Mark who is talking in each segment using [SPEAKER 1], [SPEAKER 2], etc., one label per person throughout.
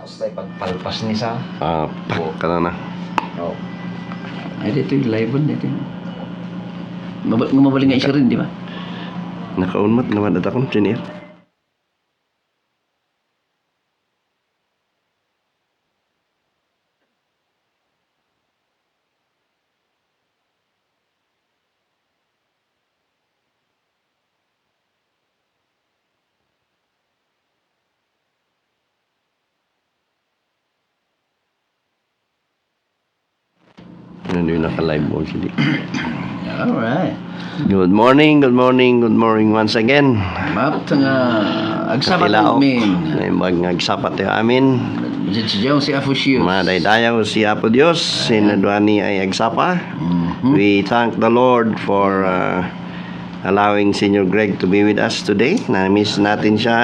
[SPEAKER 1] Ustay pagpalpas ni sa.
[SPEAKER 2] Pak ka na.
[SPEAKER 1] Oh.
[SPEAKER 3] Ay, dito yung live on dito. Mabaling nga siya rin, di ba?
[SPEAKER 2] Nakaunmat naman at akong engineer. Ano yung naka-live mo sila?
[SPEAKER 3] Alright.
[SPEAKER 2] Good morning once again.
[SPEAKER 3] Map nga agsapat
[SPEAKER 2] Katilao.
[SPEAKER 3] amin.
[SPEAKER 2] Ay magsapat tayo amin.
[SPEAKER 3] Diyan si Afushius.
[SPEAKER 2] Madaydayaw si Apo Dios. Sinadwani ay agsapa. We thank the Lord for allowing Senior Greg to be with us today. Na-miss natin siya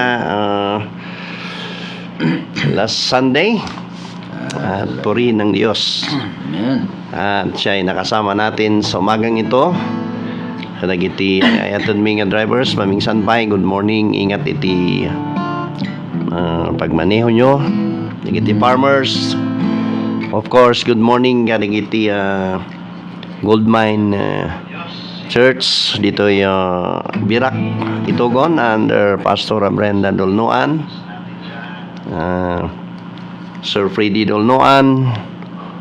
[SPEAKER 2] last Sunday. At purihin ng Diyos.
[SPEAKER 3] Amen.
[SPEAKER 2] At siya ay nakasama natin sa umagang ito. Nagiti ayatod mi nga drivers, mamingsan pa, good morning, ingat iti pagmaneho nyo. Nagiti farmers, of course, good morning, nagiti Gold Mine Church, dito yung Birak, Itugon, under Pastor Brenda Dolnoan, Sir Freddy Dolnoan,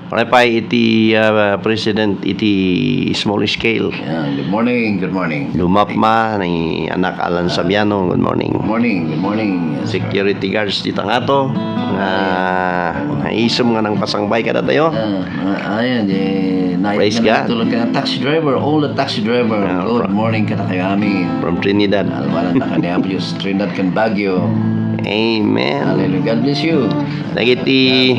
[SPEAKER 2] Repay iti President iti small scale.
[SPEAKER 3] Yeah, good morning.
[SPEAKER 2] Lumapma ni anak Alan Sabiano, good morning.
[SPEAKER 3] Good morning.
[SPEAKER 2] Security guards dito nga to. Naisom nga ng pasangbay kada tayo.
[SPEAKER 3] Ayan,
[SPEAKER 2] Praise God.
[SPEAKER 3] Tulad ka ng taxi driver, all the taxi driver. Good morning ka na kayo amin.
[SPEAKER 2] From Trinidad.
[SPEAKER 3] Alwalan na kanya po yung Trinidad kan Baguio.
[SPEAKER 2] Amen.
[SPEAKER 3] Hallelujah. God bless you.
[SPEAKER 2] Nagiti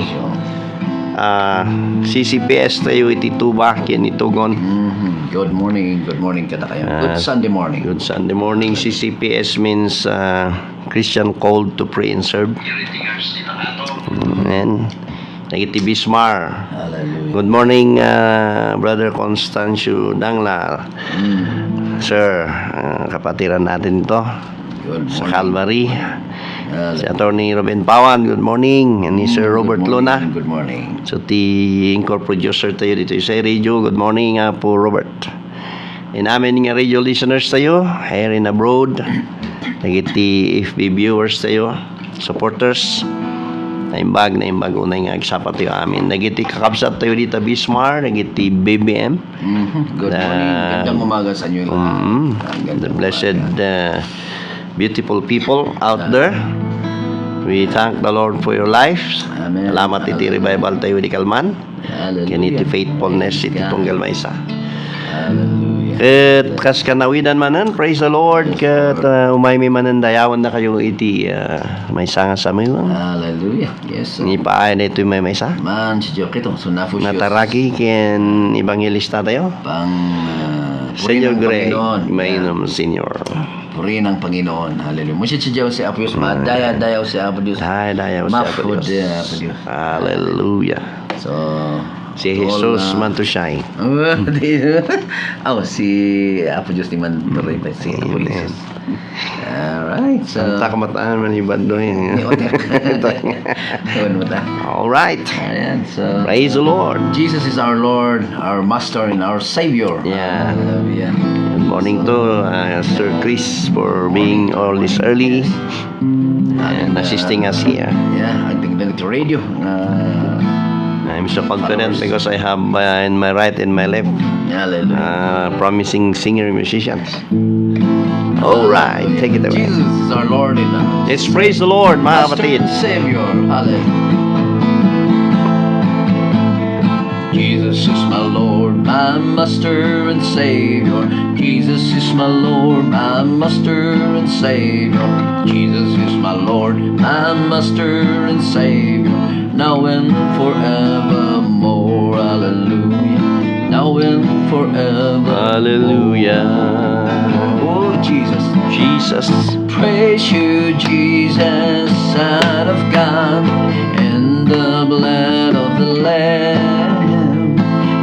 [SPEAKER 2] CCPS tayo iti tuba ken itugon.
[SPEAKER 3] Good morning kada kayo. Good Sunday morning.
[SPEAKER 2] Good Sunday morning. CCPS means Christian called to pray and serve. Amen. Nagiti Bismar.
[SPEAKER 3] Hallelujah.
[SPEAKER 2] Good morning, Brother Constancio Dangla. Sir, kapatiran natin ito
[SPEAKER 3] Good
[SPEAKER 2] sa
[SPEAKER 3] morning.
[SPEAKER 2] Calvary. Si Attorney Robin Pawan, good morning. And ni Sir Robert
[SPEAKER 3] Good morning.
[SPEAKER 2] Luna.
[SPEAKER 3] Good morning.
[SPEAKER 2] So, ti anchor producer tayo dito sa radio. Good morning po, Robert. And amin nga radio listeners tayo, here in abroad. Nagiti FB viewers tayo, supporters. Naimbag unay nga agsapat tayo amin. Nagiti kakabsat tayo dito Bismar, nagiti BBM.
[SPEAKER 3] Good morning. Gandang umaga sa inyo.
[SPEAKER 2] The blessed beautiful people out there. We thank the Lord for your lives.
[SPEAKER 3] Amen.
[SPEAKER 2] Salamat iti revival tayo di Kalman.
[SPEAKER 3] Hallelujah.
[SPEAKER 2] Kaniti faithfulness iti tunggal maysa.
[SPEAKER 3] Hallelujah.
[SPEAKER 2] Ket kas kanawidan manen, praise the Lord. Ket umaymi manen dayawan na kayo iti maysa nga sa mga.
[SPEAKER 1] Hallelujah.
[SPEAKER 3] Yes.
[SPEAKER 2] Ni paay na ito may maysa.
[SPEAKER 3] Man, si Joke ito. So, Afushius.
[SPEAKER 2] Nataraki ken evangelista tayo.
[SPEAKER 3] Pang
[SPEAKER 2] Senior Greg,
[SPEAKER 3] Panginoon.
[SPEAKER 2] mainom senior.
[SPEAKER 3] Purihin ng Panginoon. Hallelujah. Musit si Diyos si Afushius. Madaya-dayaw si Afushius.
[SPEAKER 2] Dayaw siya po
[SPEAKER 3] Mapod
[SPEAKER 2] Diyos.
[SPEAKER 3] Afushius.
[SPEAKER 2] Hallelujah.
[SPEAKER 3] So,
[SPEAKER 2] Si Jesus man to shine.
[SPEAKER 3] si Apo Diyos ni Mantuloy pa si Apo
[SPEAKER 2] Amen.
[SPEAKER 3] Jesus. Alright, so
[SPEAKER 2] Ang takamataan man yung bando yun. Alright.
[SPEAKER 3] Ayan, so
[SPEAKER 2] Praise the Lord.
[SPEAKER 3] Jesus is our Lord, our Master, and our Savior.
[SPEAKER 2] Yeah.
[SPEAKER 3] Hallelujah.
[SPEAKER 2] Good morning to Sir Chris for being all this early and assisting us here.
[SPEAKER 3] Yeah, I think the radio.
[SPEAKER 2] I'm so confident because I have in my right and my left
[SPEAKER 3] Hallelujah.
[SPEAKER 2] promising singer musicians. Alright, take it away.
[SPEAKER 3] Jesus is our Lord and our
[SPEAKER 2] Let's praise the Lord, mga
[SPEAKER 3] Master
[SPEAKER 2] kapatid.
[SPEAKER 3] and Savior. Hallelujah. Jesus is my Lord, my Master and Savior. Jesus is my Lord, my Master and Savior. Jesus is my Lord, my Master and Savior. Now and forevermore. Hallelujah. Now and forever.
[SPEAKER 2] Hallelujah.
[SPEAKER 3] Oh, Jesus.
[SPEAKER 2] Jesus.
[SPEAKER 3] Praise you, Jesus, Son of God, and the blood of the Lamb,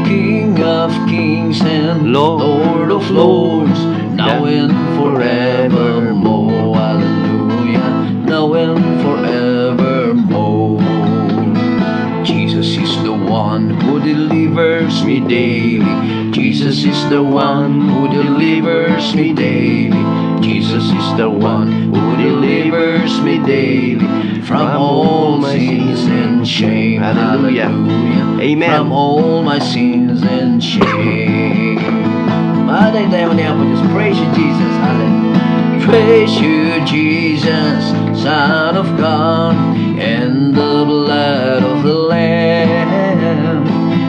[SPEAKER 3] King of kings and Lord of lords, now and forevermore. Hallelujah. Now and forevermore. delivers me daily. Jesus is the one who delivers me daily. Jesus is the one who delivers me daily from all my sins and shame.
[SPEAKER 2] Hallelujah. Amen.
[SPEAKER 3] From all my sins and shame. Maday tayo maniya po, just praise you, Jesus. Hallelujah. Praise you, Jesus, Son of God, and the blood of the Lamb,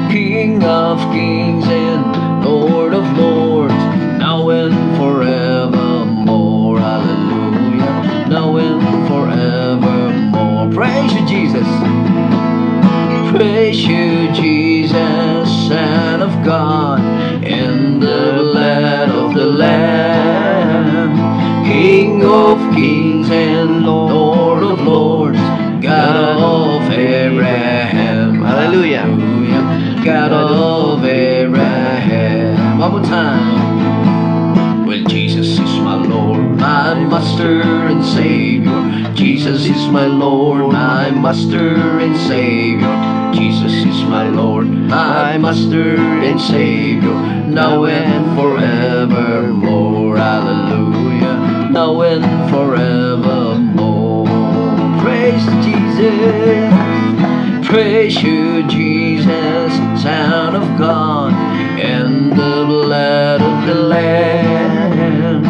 [SPEAKER 3] King of kings and Lord of lords, now and forevermore. Hallelujah. Now and forevermore. Praise you, Jesus. Praise you, Jesus, Son of God, and the blood of the Lamb, King of kings and Lord of lords, God of Abraham.
[SPEAKER 2] Hallelujah.
[SPEAKER 3] God of Abraham. One more time. Well, Jesus is my Lord, my Master and Savior. Jesus is my Lord, my Master and Savior. Jesus is my Lord, my Master and Savior, now and forevermore. Hallelujah. Now and forevermore. Praise Jesus. Praise you, Jesus, Son of God, and the blood of the Lamb,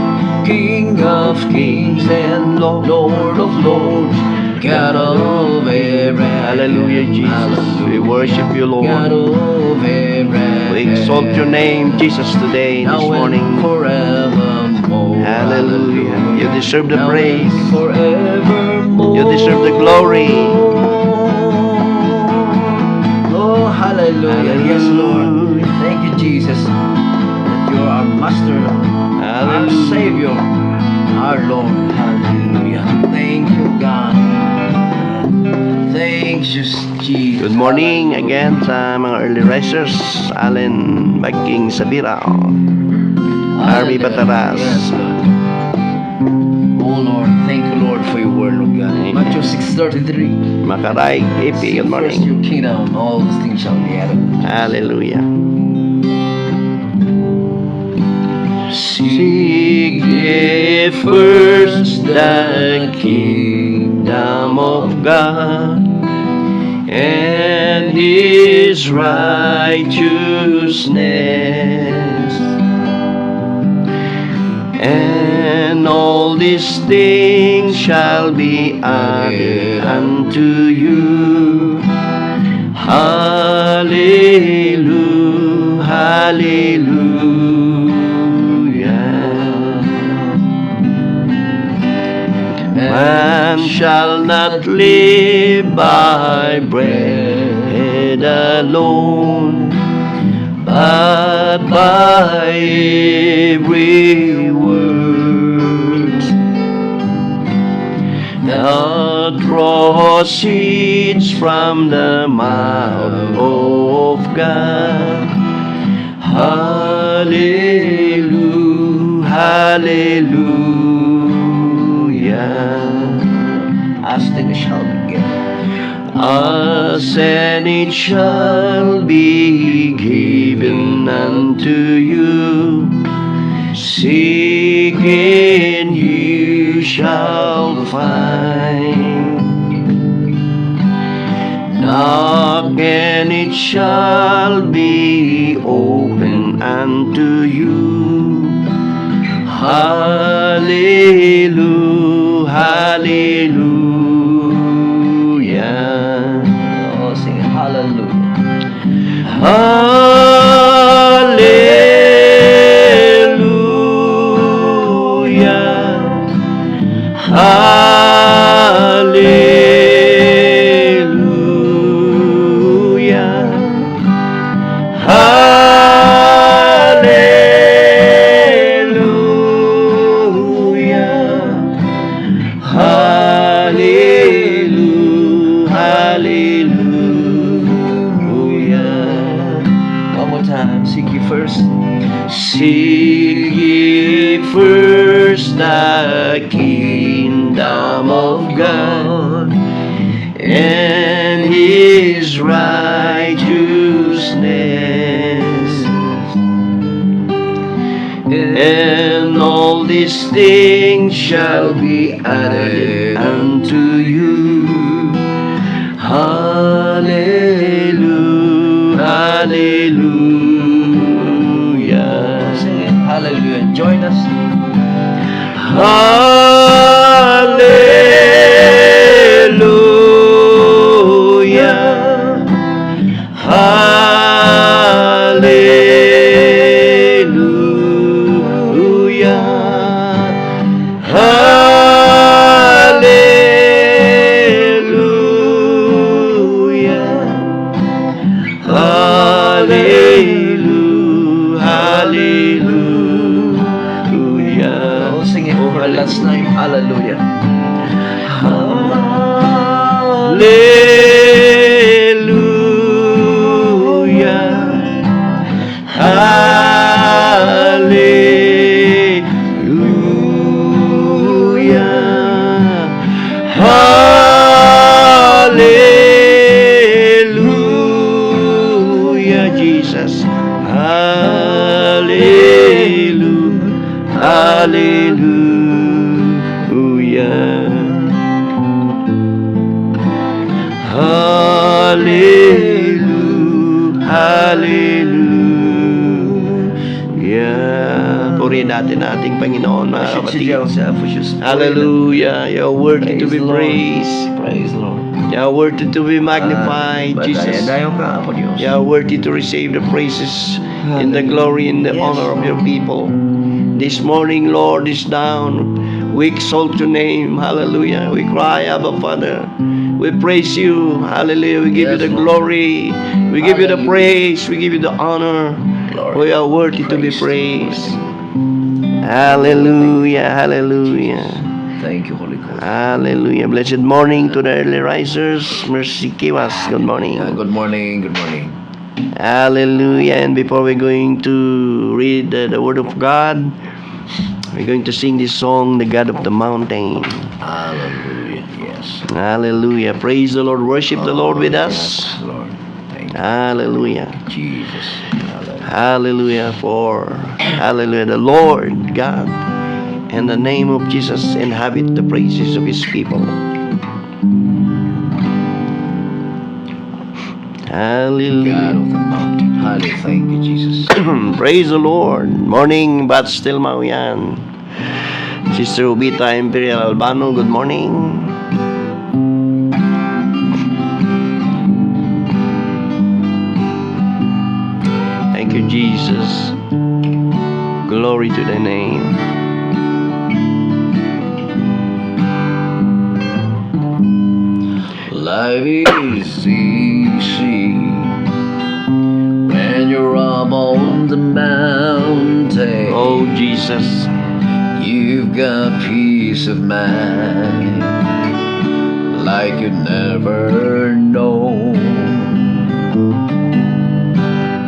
[SPEAKER 3] King of kings and Lord of lords, God of Abraham.
[SPEAKER 2] Hallelujah, Jesus. We worship you,
[SPEAKER 3] God
[SPEAKER 2] Lord.
[SPEAKER 3] of Abraham.
[SPEAKER 2] We exalt your name, Jesus, today, this
[SPEAKER 3] Now and
[SPEAKER 2] morning.
[SPEAKER 3] forevermore.
[SPEAKER 2] Hallelujah. You deserve the
[SPEAKER 3] Now
[SPEAKER 2] praise.
[SPEAKER 3] and forevermore.
[SPEAKER 2] You deserve the glory.
[SPEAKER 3] Oh, hallelujah. Yes, Lord. Thank you, Jesus, that you are our Master, our
[SPEAKER 2] Hallelujah.
[SPEAKER 3] Savior, our Lord. Hallelujah. Thank you, God. Thank you, Jesus.
[SPEAKER 2] Good morning again sa mga early risers. Allen Bagking Sabira. Army Bataras.
[SPEAKER 3] Yes, Lord. Oh, Lord. Thank you, Lord, for your word, Lord God.
[SPEAKER 2] Amen.
[SPEAKER 3] Matthew 6:33.
[SPEAKER 2] Makaray, AP, good
[SPEAKER 3] First
[SPEAKER 2] morning.
[SPEAKER 3] your kingdom, all these things shall be added.
[SPEAKER 2] Hallelujah. Seek ye first the kingdom of God and His righteousness, and all these things shall be added unto you. Hallelujah, hallelujah. Man shall not live by bread alone, but by every word that proceeds from the mouth of God. Hallelujah, hallelujah.
[SPEAKER 3] Ask and it shall be given.
[SPEAKER 2] Ask and it shall be given unto you. Seek and you shall find. Knock and it shall be open unto you. Hallelujah, hallelujah.
[SPEAKER 3] Oh, sing hallelujah.
[SPEAKER 2] Hallelujah. Hallelujah. Hallelujah. Hallelujah. Hallelujah.
[SPEAKER 3] One more time. Seek ye first.
[SPEAKER 2] Seek ye first the kingdom of God and His righteousness, and all these things shall be added unto you. Hallelujah, hallelujah.
[SPEAKER 3] Sing it. Hallelujah. Join us.
[SPEAKER 2] Hallelujah, hallelujah, hallelujah, hallelujah.
[SPEAKER 3] Oh, sing it for the last time. Hallelujah.
[SPEAKER 2] Hallelujah, Jesus. Hallelujah, hallelujah. Hallelujah, hallelujah. Purihin natin ating Panginoon, mga kapatid. Hallelujah. You're worthy to be praised.
[SPEAKER 3] Praise the Lord.
[SPEAKER 2] You're worthy to be magnified, Jesus.
[SPEAKER 3] Dayo ka po Diyos.
[SPEAKER 2] You're worthy to receive the praises and the glory and the honor of your people. This morning, Lord, is down. We exalt your name. Hallelujah. We cry, Abba, Father. We praise you. Hallelujah. We give you the glory. We give you the praise. We give you the honor. We are worthy to be praised. Hallelujah. Hallelujah.
[SPEAKER 3] Thank you, Holy Ghost.
[SPEAKER 2] Hallelujah. Blessed morning to the early risers. Mercy Kiwas. Good morning.
[SPEAKER 3] Good morning. Good morning.
[SPEAKER 2] Hallelujah. And before we're going to read the Word of God, we're going to sing this song, The God of the Mountain.
[SPEAKER 3] Hallelujah. Yes.
[SPEAKER 2] Hallelujah. Praise the Lord. Worship the Lord with us.
[SPEAKER 3] Yes, Lord. Thank you,
[SPEAKER 2] Hallelujah.
[SPEAKER 3] Jesus. Hallelujah.
[SPEAKER 2] Hallelujah. For hallelujah, the Lord God and the name of Jesus inhabit the praises of his people. Hallelujah.
[SPEAKER 3] God of the mountain. Hallelujah. Thank you, Jesus.
[SPEAKER 2] Praise the Lord. Morning, but still Mauyan. Sister Ubita Imperial Albano, good morning. Thank you, Jesus. Glory to the name.
[SPEAKER 3] Life is easy when you're up on the mountain.
[SPEAKER 2] Oh, Jesus.
[SPEAKER 3] You've got peace of mind like you never known.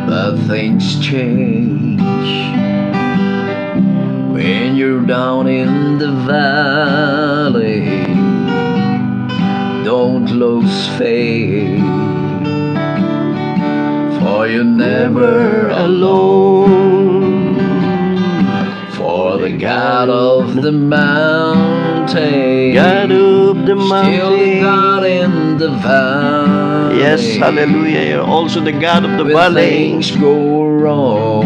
[SPEAKER 3] But things change when you're down in the valley. Don't lose faith, for you're never alone. For the God of the mountain,
[SPEAKER 2] God of the
[SPEAKER 3] still God
[SPEAKER 2] mountain.
[SPEAKER 3] in the valley.
[SPEAKER 2] Yes, hallelujah. You're also the God of the
[SPEAKER 3] When
[SPEAKER 2] valley.
[SPEAKER 3] things go wrong,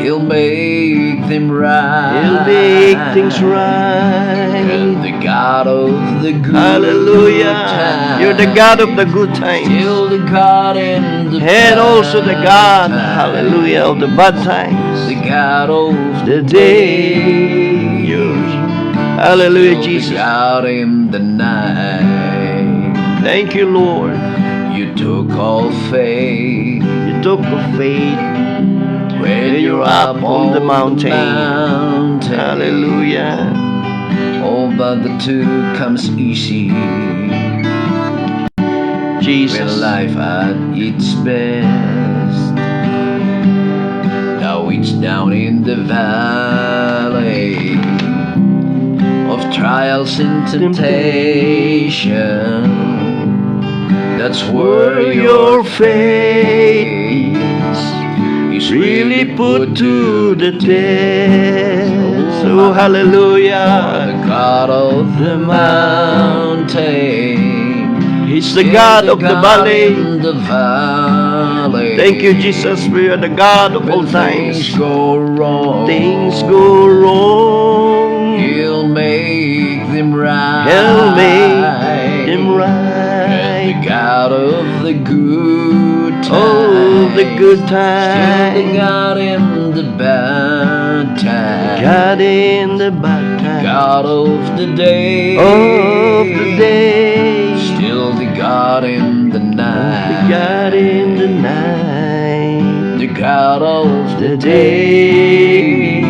[SPEAKER 3] He'll make them right.
[SPEAKER 2] He'll make things right.
[SPEAKER 3] And the God of the good
[SPEAKER 2] Hallelujah.
[SPEAKER 3] times,
[SPEAKER 2] You're the God of the good times.
[SPEAKER 3] still the God in the
[SPEAKER 2] And also the God,
[SPEAKER 3] bad times.
[SPEAKER 2] hallelujah, of the bad times.
[SPEAKER 3] The God of
[SPEAKER 2] The day. Hallelujah,
[SPEAKER 3] still the
[SPEAKER 2] Jesus.
[SPEAKER 3] God in the night.
[SPEAKER 2] Thank you, Lord.
[SPEAKER 3] You took all faith
[SPEAKER 2] You took the faith
[SPEAKER 3] when you're up on the mountain.
[SPEAKER 2] Hallelujah.
[SPEAKER 3] Oh, but the two comes easy when
[SPEAKER 2] Jesus.
[SPEAKER 3] life at its best. Now it's down in the valley of trials and temptation. That's where your faith is
[SPEAKER 2] really put to the test. Oh, hallelujah.
[SPEAKER 3] The God of the mountain,
[SPEAKER 2] He's the God of the valley.
[SPEAKER 3] in the valley.
[SPEAKER 2] Thank you, Jesus, for you're the God of all
[SPEAKER 3] When
[SPEAKER 2] times.
[SPEAKER 3] things go wrong,
[SPEAKER 2] Things go wrong,
[SPEAKER 3] He'll make them right.
[SPEAKER 2] He'll make them
[SPEAKER 3] And
[SPEAKER 2] right.
[SPEAKER 3] the God of the good times,
[SPEAKER 2] Oh, the good
[SPEAKER 3] still the
[SPEAKER 2] times.
[SPEAKER 3] God in the bad times.
[SPEAKER 2] God in the bad times.
[SPEAKER 3] God of the day,
[SPEAKER 2] Of the day.
[SPEAKER 3] still the God in the night.
[SPEAKER 2] The God in the night.
[SPEAKER 3] The God of
[SPEAKER 2] The
[SPEAKER 3] the
[SPEAKER 2] day.
[SPEAKER 3] day,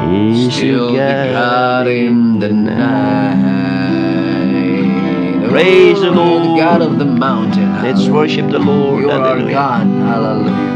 [SPEAKER 2] He's
[SPEAKER 3] still the God in the night.
[SPEAKER 2] Praise the Lord.
[SPEAKER 3] The God of the mountain.
[SPEAKER 2] Let's worship the Lord.
[SPEAKER 3] You are our
[SPEAKER 2] Hallelujah.
[SPEAKER 3] God. Hallelujah.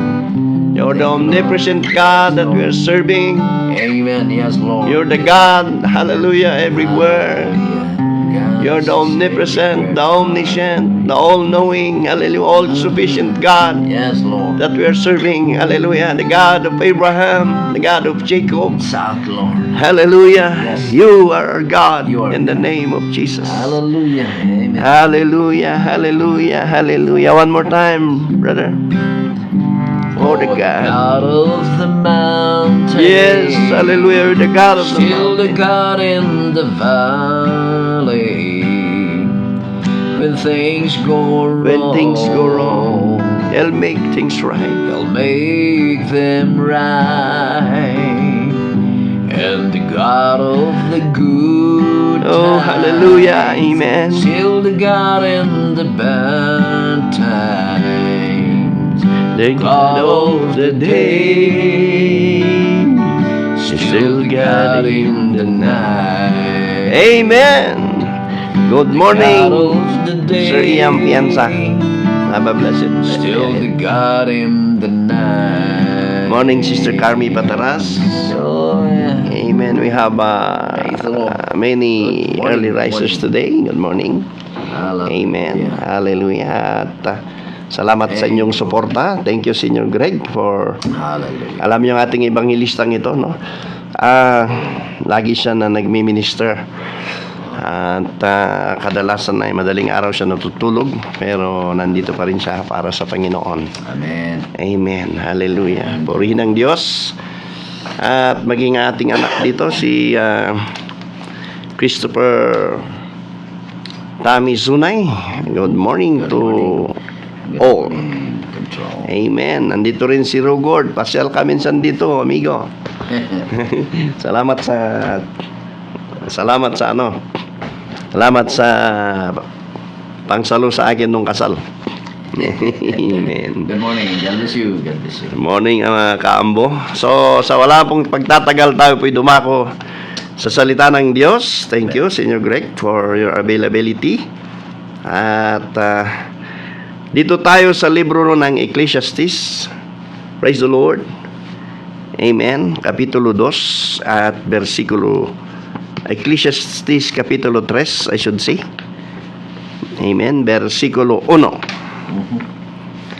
[SPEAKER 2] You're the omnipresent God that we are serving.
[SPEAKER 3] Amen. Yes, Lord.
[SPEAKER 2] You're the God, hallelujah, everywhere.
[SPEAKER 3] Hallelujah.
[SPEAKER 2] You're the omnipresent, the omniscient, the all-knowing, hallelujah, all-sufficient God
[SPEAKER 3] Yes, Lord.
[SPEAKER 2] that we are serving. Hallelujah. The God of Abraham, the God of Jacob.
[SPEAKER 3] South, Lord.
[SPEAKER 2] Hallelujah.
[SPEAKER 3] Yes.
[SPEAKER 2] You are our God
[SPEAKER 3] You are
[SPEAKER 2] in the
[SPEAKER 3] God.
[SPEAKER 2] name of Jesus.
[SPEAKER 3] Hallelujah. Amen.
[SPEAKER 2] Hallelujah, hallelujah, hallelujah. One more time, brother. Oh, the God.
[SPEAKER 3] God of the mountain.
[SPEAKER 2] Yes, hallelujah. You're the God of the
[SPEAKER 3] Still the
[SPEAKER 2] mountain.
[SPEAKER 3] God in the valley. When things go wrong,
[SPEAKER 2] When things go wrong, He'll make things right.
[SPEAKER 3] He'll make them right. And the God of the good
[SPEAKER 2] Oh,
[SPEAKER 3] times,
[SPEAKER 2] hallelujah, amen.
[SPEAKER 3] still the God in the bad times.
[SPEAKER 2] The God of the day,
[SPEAKER 3] Still God in the night.
[SPEAKER 2] Amen. Good
[SPEAKER 3] God
[SPEAKER 2] morning,
[SPEAKER 3] of the day,
[SPEAKER 2] Sir Ian Pianza. Have a blessed
[SPEAKER 3] still the
[SPEAKER 2] day.
[SPEAKER 3] God in the night.
[SPEAKER 2] Morning, Sister Carmi Pataras.
[SPEAKER 3] Oh, yeah.
[SPEAKER 2] Amen. We have
[SPEAKER 3] Praise the Lord.
[SPEAKER 2] many
[SPEAKER 3] Good morning,
[SPEAKER 2] early
[SPEAKER 3] good
[SPEAKER 2] risers
[SPEAKER 3] morning.
[SPEAKER 2] today. Good morning.
[SPEAKER 3] Hallelujah.
[SPEAKER 2] Amen. Hallelujah. At salamat sa inyong suporta. Thank you, Senior Greg, for
[SPEAKER 3] Hallelujah.
[SPEAKER 2] alam niyo ang ating ebanghilistang ito, no? Lagi siya na nagmi-minister. At kadalasan ay madaling araw siya natutulog, pero nandito pa rin siya para sa Panginoon.
[SPEAKER 3] Amen.
[SPEAKER 2] Amen. Hallelujah. Purihin ang Diyos. At maging ating anak dito, si Christopher Tami Zunay. Good morning to all.
[SPEAKER 3] Control.
[SPEAKER 2] Amen. Nandito rin si Rugord. Pasyal ka minsan dito, amigo. Salamat sa pangsalo sa akin nung kasal. Amen.
[SPEAKER 3] Good morning. God bless you. God bless you.
[SPEAKER 2] Good morning, mga kaambo. So, sa wala pong pagtatagal, tayo po'y dumako sa salita ng Diyos. Thank you, Senior Greg, for your availability. At dito tayo sa libro ng Ecclesiastes. Praise the Lord. Amen. Kapitulo 2 at versikulo Ecclesiastes Kapitulo 3, I should say. Amen. Versikulo 1.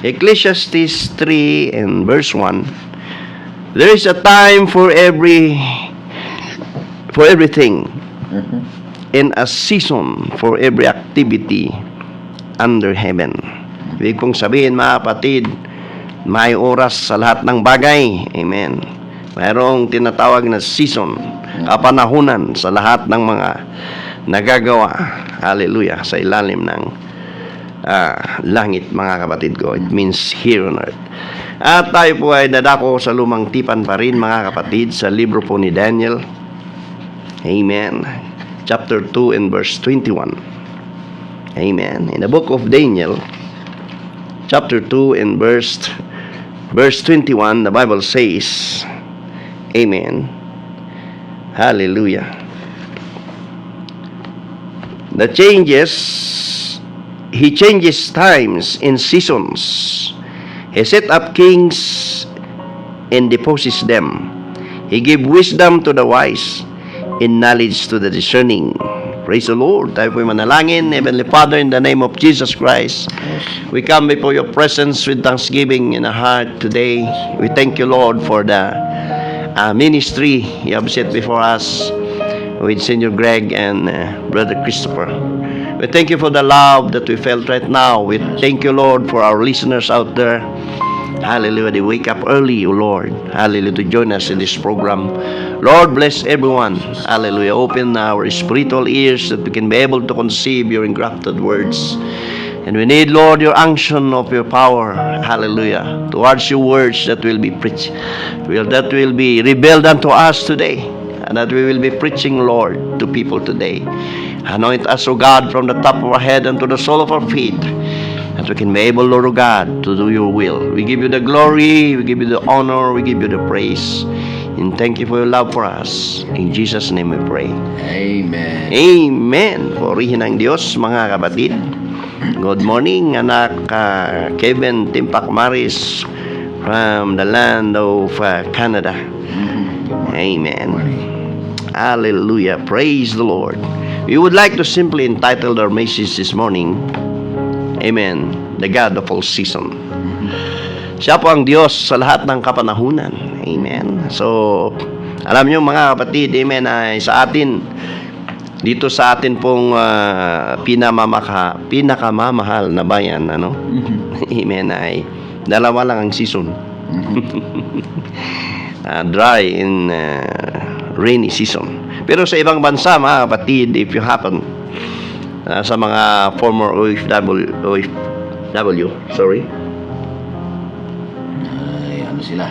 [SPEAKER 2] Ecclesiastes 3 and verse 1. There is a time for everything, and a season for every activity under heaven. Ibig pong sabihin, mga kapatid, may oras sa lahat ng bagay. Amen. Mayroong tinatawag na season, kapanahunan sa lahat ng mga nagagawa. Hallelujah. Sa ilalim ng langit, mga kapatid ko. It means here on earth. At tayo po ay dadako sa lumang tipan pa rin, mga kapatid, sa libro po ni Daniel. Amen. Chapter 2 and verse 21. Amen. In the book of Daniel, chapter 2 and verse 21, the Bible says, Amen. Hallelujah. He changes times and seasons. He set up kings and deposes them. He gave wisdom to the wise and knowledge to the discerning. Praise the Lord. Tayo po'y manalangin. Heavenly Father, in the name of Jesus Christ, we come before your presence with thanksgiving in our heart today. We thank you, Lord, for the ministry you have set before us with Senior Greg and Brother Christopher. We thank you for the love that we felt right now. We thank you, Lord, for our listeners out there. Hallelujah. They wake up early, O Lord. Hallelujah. To join us in this program. Lord, bless everyone. Hallelujah. Open our spiritual ears that we can be able to conceive your engrafted words. And we need, Lord, your unction of your power. Hallelujah. Towards your words that will be preached. That will be revealed unto us today. And that we will be preaching, Lord, to people today. Anoint us, O God, from the top of our head and to the sole of our feet. That we can be able, Lord of God, to do your will. We give you the glory, we give you the honor, we give you the praise. And thank you for your love for us. In Jesus' name we pray.
[SPEAKER 3] Amen.
[SPEAKER 2] Amen. Purihin ang Diyos, mga kapatid. Good morning, anak Kevin Timpak Maris from the land of Canada. Amen. Hallelujah. Praise the Lord. We would like to simply entitle our message this morning, Amen, the God of all season. Siya po ang Diyos sa lahat ng kapanahunan. Amen. So, alam niyo mga kapatid, amen, ay sa atin, dito sa atin pong pinakamamahal na bayan, ano? Amen, ay dalawa lang ang season. Dry and rainy season. Pero sa ibang bansa, mga kapatid, if you happen, sa mga former OFW, sorry,
[SPEAKER 3] Ay, ano sila?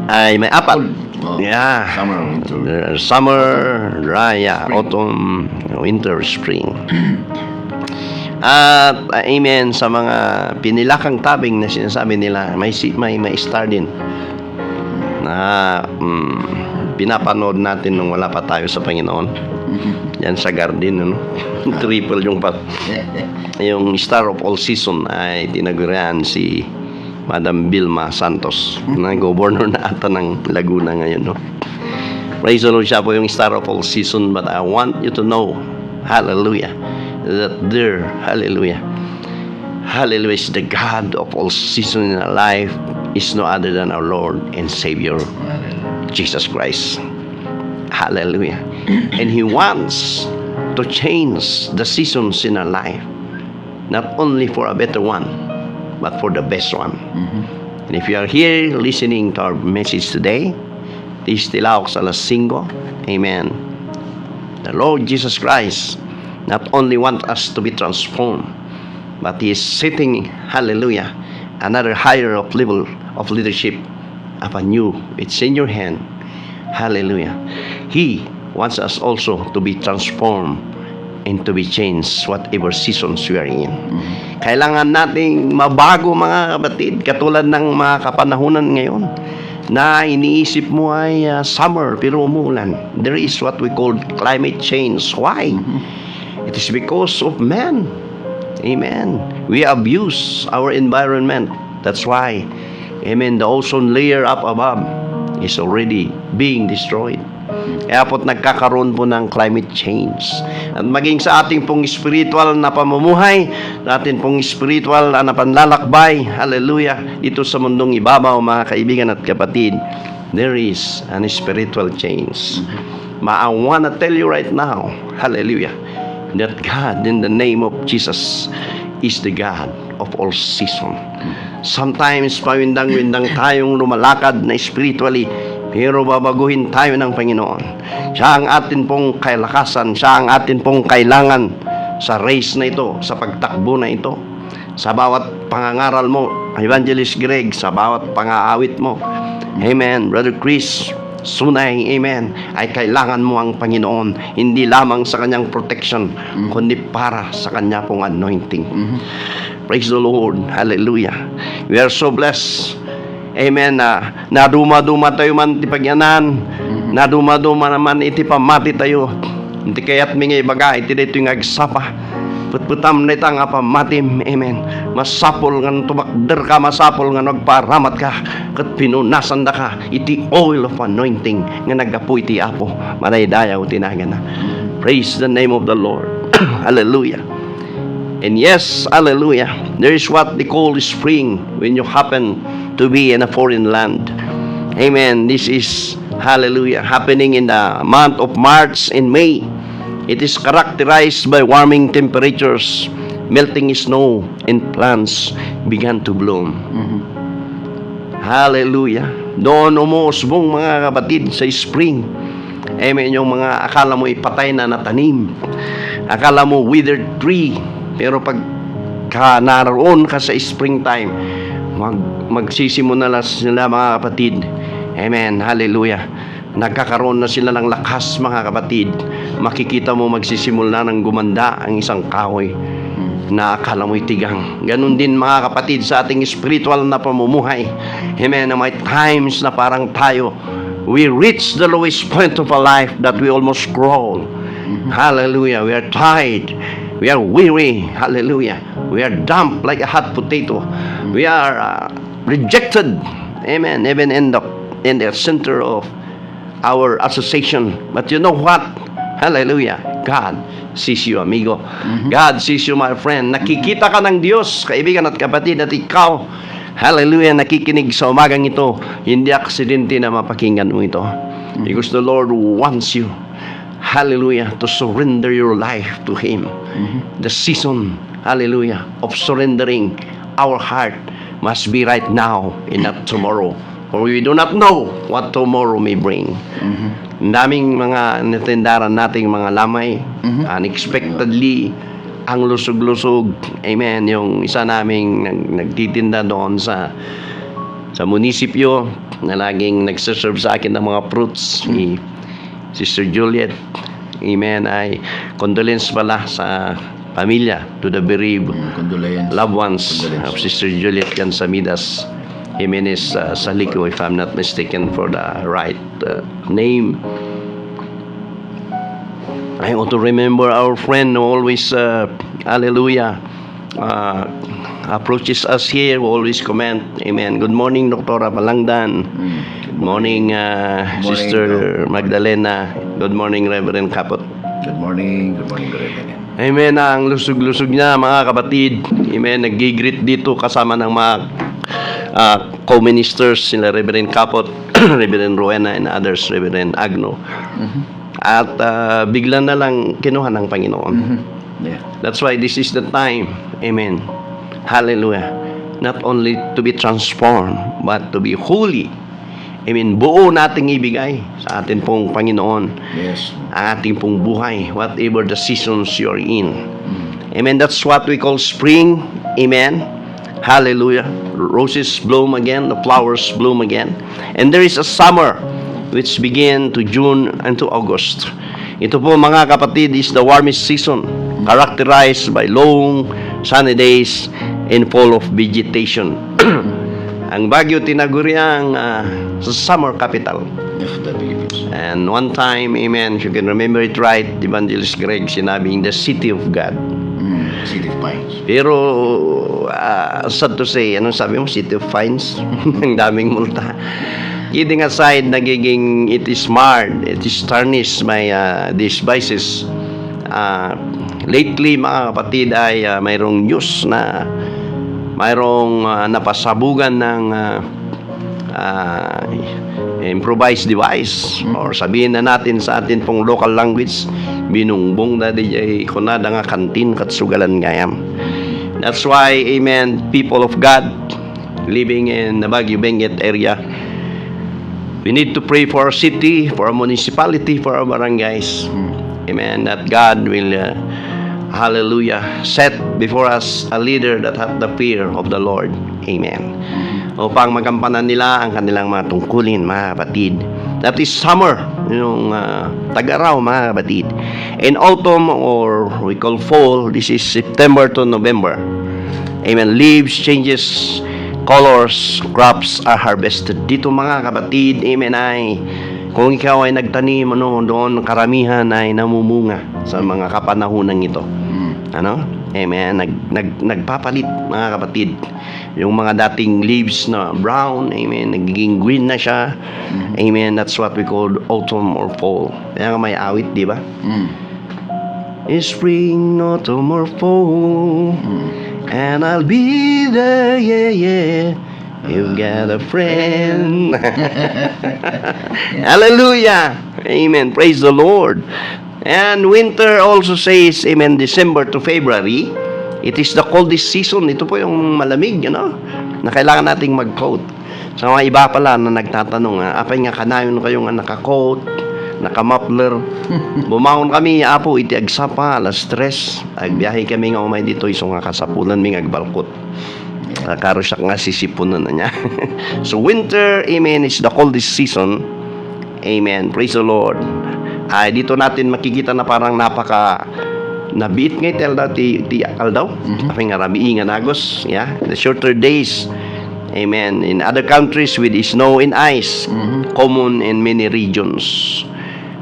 [SPEAKER 2] ay may apat.
[SPEAKER 3] Oh,
[SPEAKER 2] Yeah.
[SPEAKER 3] Summer, winter.
[SPEAKER 2] Summer, dry, yeah, autumn, winter, spring. At amen sa mga pinilakang tabing na sinasabi nila, may star din na pinapanood natin nung wala pa tayo sa Panginoon. Yan sa garden, ano? Triple yung Star of All Season ay tinagurian si Madam Vilma Santos, na governor na ata ng Laguna ngayon, no? Praise the Lord, siya po yung Star of All Season. But I want you to know, hallelujah, that there, hallelujah, hallelujah, is the God of all season in our life is no other than our Lord and Savior, Jesus Christ. Hallelujah. And He wants to change the seasons in our life, not only for a better one, but for the best one. And if you are here listening to our message today, this is Tilao Salasingo. Amen. The Lord Jesus Christ not only wants us to be transformed, but He is setting, hallelujah, another higher of level of leadership upon you. It's in your hand. Hallelujah. He wants us also to be transformed and to be changed whatever seasons we are in. Kailangan nating mabago, mga kapatid, katulad ng mga kapanahunan ngayon na iniisip mo ay summer pero umuulan. There is what we call climate change. Why? It is because of man. Amen. We abuse our environment. That's why, amen, the ozone layer up above is already being destroyed. Kaya po't nagkakaroon po ng climate change. At maging sa ating pong spiritual na pamumuhay, sa ating pong spiritual na panlalakbay, hallelujah, dito sa mundong ibabaw, mga kaibigan at kapatid, there is an spiritual change. I wanna tell you right now, hallelujah, that God, in the name of Jesus, is the God of all season. Sometimes, pawindang-windang tayong lumalakad na spiritually, pero babaguhin tayo ng Panginoon. Siya ang atin pong kailakasan, siya ang atin pong kailangan sa race na ito, sa pagtakbo na ito. Sa bawat pangangaral mo, Evangelist Greg, sa bawat pangaawit mo. Amen. Brother Chris Sunay, amen, ay kailangan mo ang Panginoon, hindi lamang sa kanyang protection, kundi para sa kanya pong anointing. Praise the Lord. Hallelujah. We are so blessed. Amen. Na duma-duma tayo man ti pagyanan, na duma-duma naman iti pamati tayo. Hindi kaya't mingay bagay, iti dito yung agsapa. Putputam na itang apamatim. Amen. Masapol nga tumakder ka, masapol nga nagparamat ka, kat pinunasan da ka, iti oil of anointing, nga nagapu iti apo, manaydayaw tinagan na. Praise the name of the Lord. Hallelujah. And yes, hallelujah, there is what they call spring when you happen to be in a foreign land. Amen. This is, hallelujah, happening in the month of March and May. It is characterized by warming temperatures, melting snow, and plants began to bloom. Hallelujah. Doon umuusbong mga kapatid sa spring. Amen. Yung mga akala mo ipatay na natanim. Akala mo withered tree. Pero pag naroon ka sa springtime, magsisimula na sila mga kapatid. Amen. Hallelujah. Nagkakaroon na sila ng lakas mga kapatid. Makikita mo magsisimula ng gumanda ang isang kahoy na akala mo'y tigang. Ganun din mga kapatid sa ating spiritual na pamumuhay. Amen. Na may times na parang tayo, we reach the lowest point of our life that we almost crawl. Hallelujah. We are tired. We are weary. Hallelujah. We are damp like a hot potato. We are rejected. Amen. Even in the center of our association. But you know what? Hallelujah. God sees you, amigo. God sees you, my friend. Nakikita ka ng Diyos, kaibigan at kapatid, at ikaw, hallelujah, nakikinig sa umagang ito. Hindi aksidente na mapakinggan mo ito. Because the Lord wants you, hallelujah, to surrender your life to Him. The season, hallelujah, of surrendering our heart must be right now and not tomorrow. For we do not know what tomorrow may bring. Ang daming mga natindaran nating mga lamay, unexpectedly, ang lusog-lusog. Amen. Yung isa naming nagtitinda doon sa munisipyo na laging nagsaserve sa akin ng mga fruits, si Sister Juliet. Amen. Ay condolence pala sa pamilya, to the bereaved loved ones of Sister Juliet Gansamidas Jimenez Salico, if I'm not mistaken for the right name. I want to remember our friend who always, hallelujah, approaches us here, who always comment. Amen. Good morning, Dr. Palangdan. Good morning, Sister Magdalena. Good morning, Reverend Capot.
[SPEAKER 3] Good morning. Good morning, Reverend.
[SPEAKER 2] Amen. Ang lusog-lusog niya, mga kapatid. Amen. Nag-greet dito kasama ng mga co-ministers, sila Reverend Capot, Reverend Rowena, and others, Reverend Agno. At bigla na lang kinuha ng Panginoon.
[SPEAKER 3] Yeah.
[SPEAKER 2] That's why this is the time. Amen. Hallelujah. Not only to be transformed, but to be holy. Amen. Buo nating ibigay sa atin pong Panginoon.
[SPEAKER 3] Yes.
[SPEAKER 2] Ang ating pong buhay, whatever the seasons you're in. Amen. That's what we call spring. Amen. Hallelujah. Roses bloom again, the flowers bloom again. And there is a summer which begin to June and to August. Ito po mga kapatid is the warmest season, characterized by long sunny days and full of vegetation. Ang Baguio tinaguriang sa summer capital.
[SPEAKER 3] Of the Philippines.
[SPEAKER 2] And one time, amen, if you can remember it right, Evangelist Greg sinabing the city of God.
[SPEAKER 3] City of Pines.
[SPEAKER 2] Pero sad to say, anong sabi mo? City of Fines? Ang daming multa. Kidding aside, nagiging it is marred, it is tarnished by these vices. Lately, mga kapatid, ay mayroong news na mayroong napasabugan ng improvised device, or sabihin na natin sa atin pong local language, binungbong na DJ kunada nga kantin kat sugalan gayam. That's why, amen, people of God living in the Baguio Benguet area, we need to pray for our city, for our municipality, for our barangays. Amen. That God will, hallelujah, set before us a leader that hath the fear of the Lord. Amen. Upang magampanan nila ang kanilang mga tungkulin, mga kapatid. That is summer, yung tag-araw, mga kapatid. In autumn, or we call fall, this is September to November. Amen. Leaves changes colors, crops are harvested. Dito mga kapatid, amen, ay kung ikaw ay nagtanim, doon karamihan ay namumunga sa mga kapanahunan ito. Ano? Amen. Nagpapalit, mga kapatid. Yung mga dating leaves na brown, amen, nagiging green na siya. Amen. That's what we call autumn or fall. Kaya nga may awit, di ba? Spring, autumn, or fall, and I'll be there, yeah, yeah. You got a friend. Hallelujah. Amen. Praise the Lord. And winter also says, amen, December to February, it is the coldest season. Ito po yung malamig, na kailangan nating mag-coat. Sa mga iba pala na nagtatanong, apay nga kanayon kayong naka-coat, naka-muffler. Bumangon kami, apo, iti agsapa, alas 3. Agbiyahe kami nga umay dito, isong nga kasapunan, may agbalkot. Karosak nga sisipunan na niya. So winter, amen, is the coldest season. Amen. Praise the Lord. Dito natin makikita na parang nabiit nga itel daw ti akal daw. Apay nga rabi nga nagos, yeah. The shorter days. Amen. In other countries with snow and ice, common in many regions.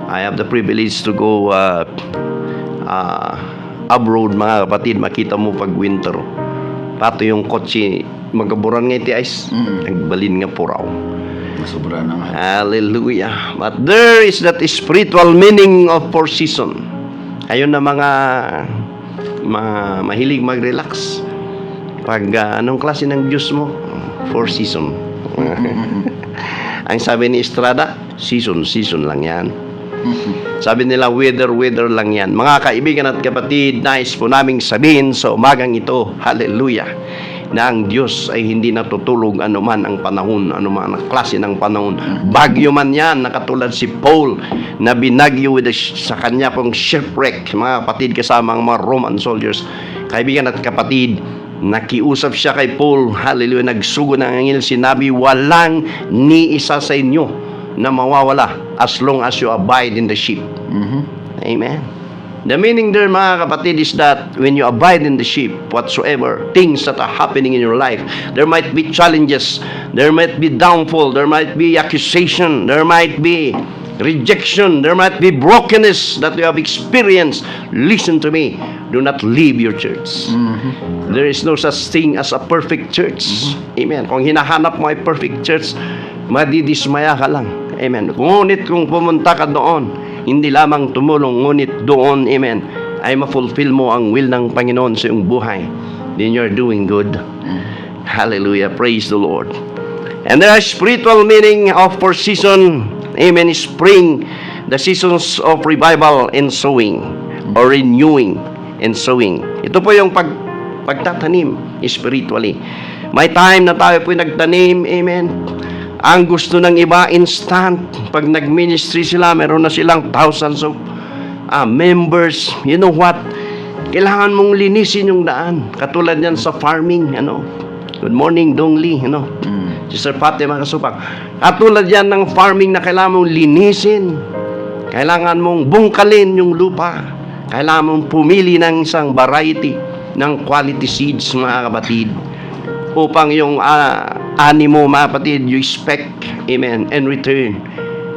[SPEAKER 2] I have the privilege to go abroad, mga kapatid. Makita mo pag winter. Pato yung kotse, magaburan nga iti ice. Nagbalin nga puraw.
[SPEAKER 3] Masobra na nga.
[SPEAKER 2] Hallelujah. But there is that spiritual meaning of four season. Ayun na mga mahilig mag-relax. Pag anong klase ng Diyos mo? Four season. Ang sabi ni Estrada, season lang yan. Sabi nila, weather lang yan. Mga kaibigan at kapatid, nais po naming sabihin sa umagang ito, hallelujah, na ang Diyos ay hindi natutulog anuman ang panahon, anuman ang klase ng panahon. Bagyo man yan, nakatulad si Paul, na binagyo sa kanya pong shipwreck, mga kapatid, kasama ang mga Roman soldiers. Kaibigan at kapatid, nakiusap siya kay Paul, hallelujah, nagsugo ng angel, sinabi, walang ni isa sa inyo na mawawala as long as you abide in the ship. Amen. The meaning there, mga kapatid, is that when you abide in the ship, whatsoever things that are happening in your life, there might be challenges, there might be downfall, there might be accusation, there might be rejection, there might be brokenness that you have experienced. Listen to me, do not leave your church. There is no such thing as a perfect church. Amen. Kung hinahanap mo ay perfect church, madidismaya ka lang. Amen. Ngunit kung pumunta ka doon, hindi lamang tumulong, ngunit doon, amen, ay ma-fulfill mo ang will ng Panginoon sa iyong buhay, then you're doing good. Hallelujah. Praise the Lord. And there are spiritual meaning of four season. Amen. Spring, the seasons of revival and sowing, or renewing and sowing. Ito po yung pagtatanim spiritually. May time na tayo po nagtanim, amen. Ang gusto ng iba, instant. Pag nag-ministry sila, meron na silang thousands of members. You know what? Kailangan mong linisin yung daan. Katulad yan sa farming, Good morning, Dong Lee, Sister Pate, mga kasupang. Katulad yan ng farming na kailangan mong linisin. Kailangan mong bungkalin yung lupa. Kailangan mong pumili ng isang variety ng quality seeds, mga kapatid, upang yung animo, mga kapatid, you expect, amen, and return.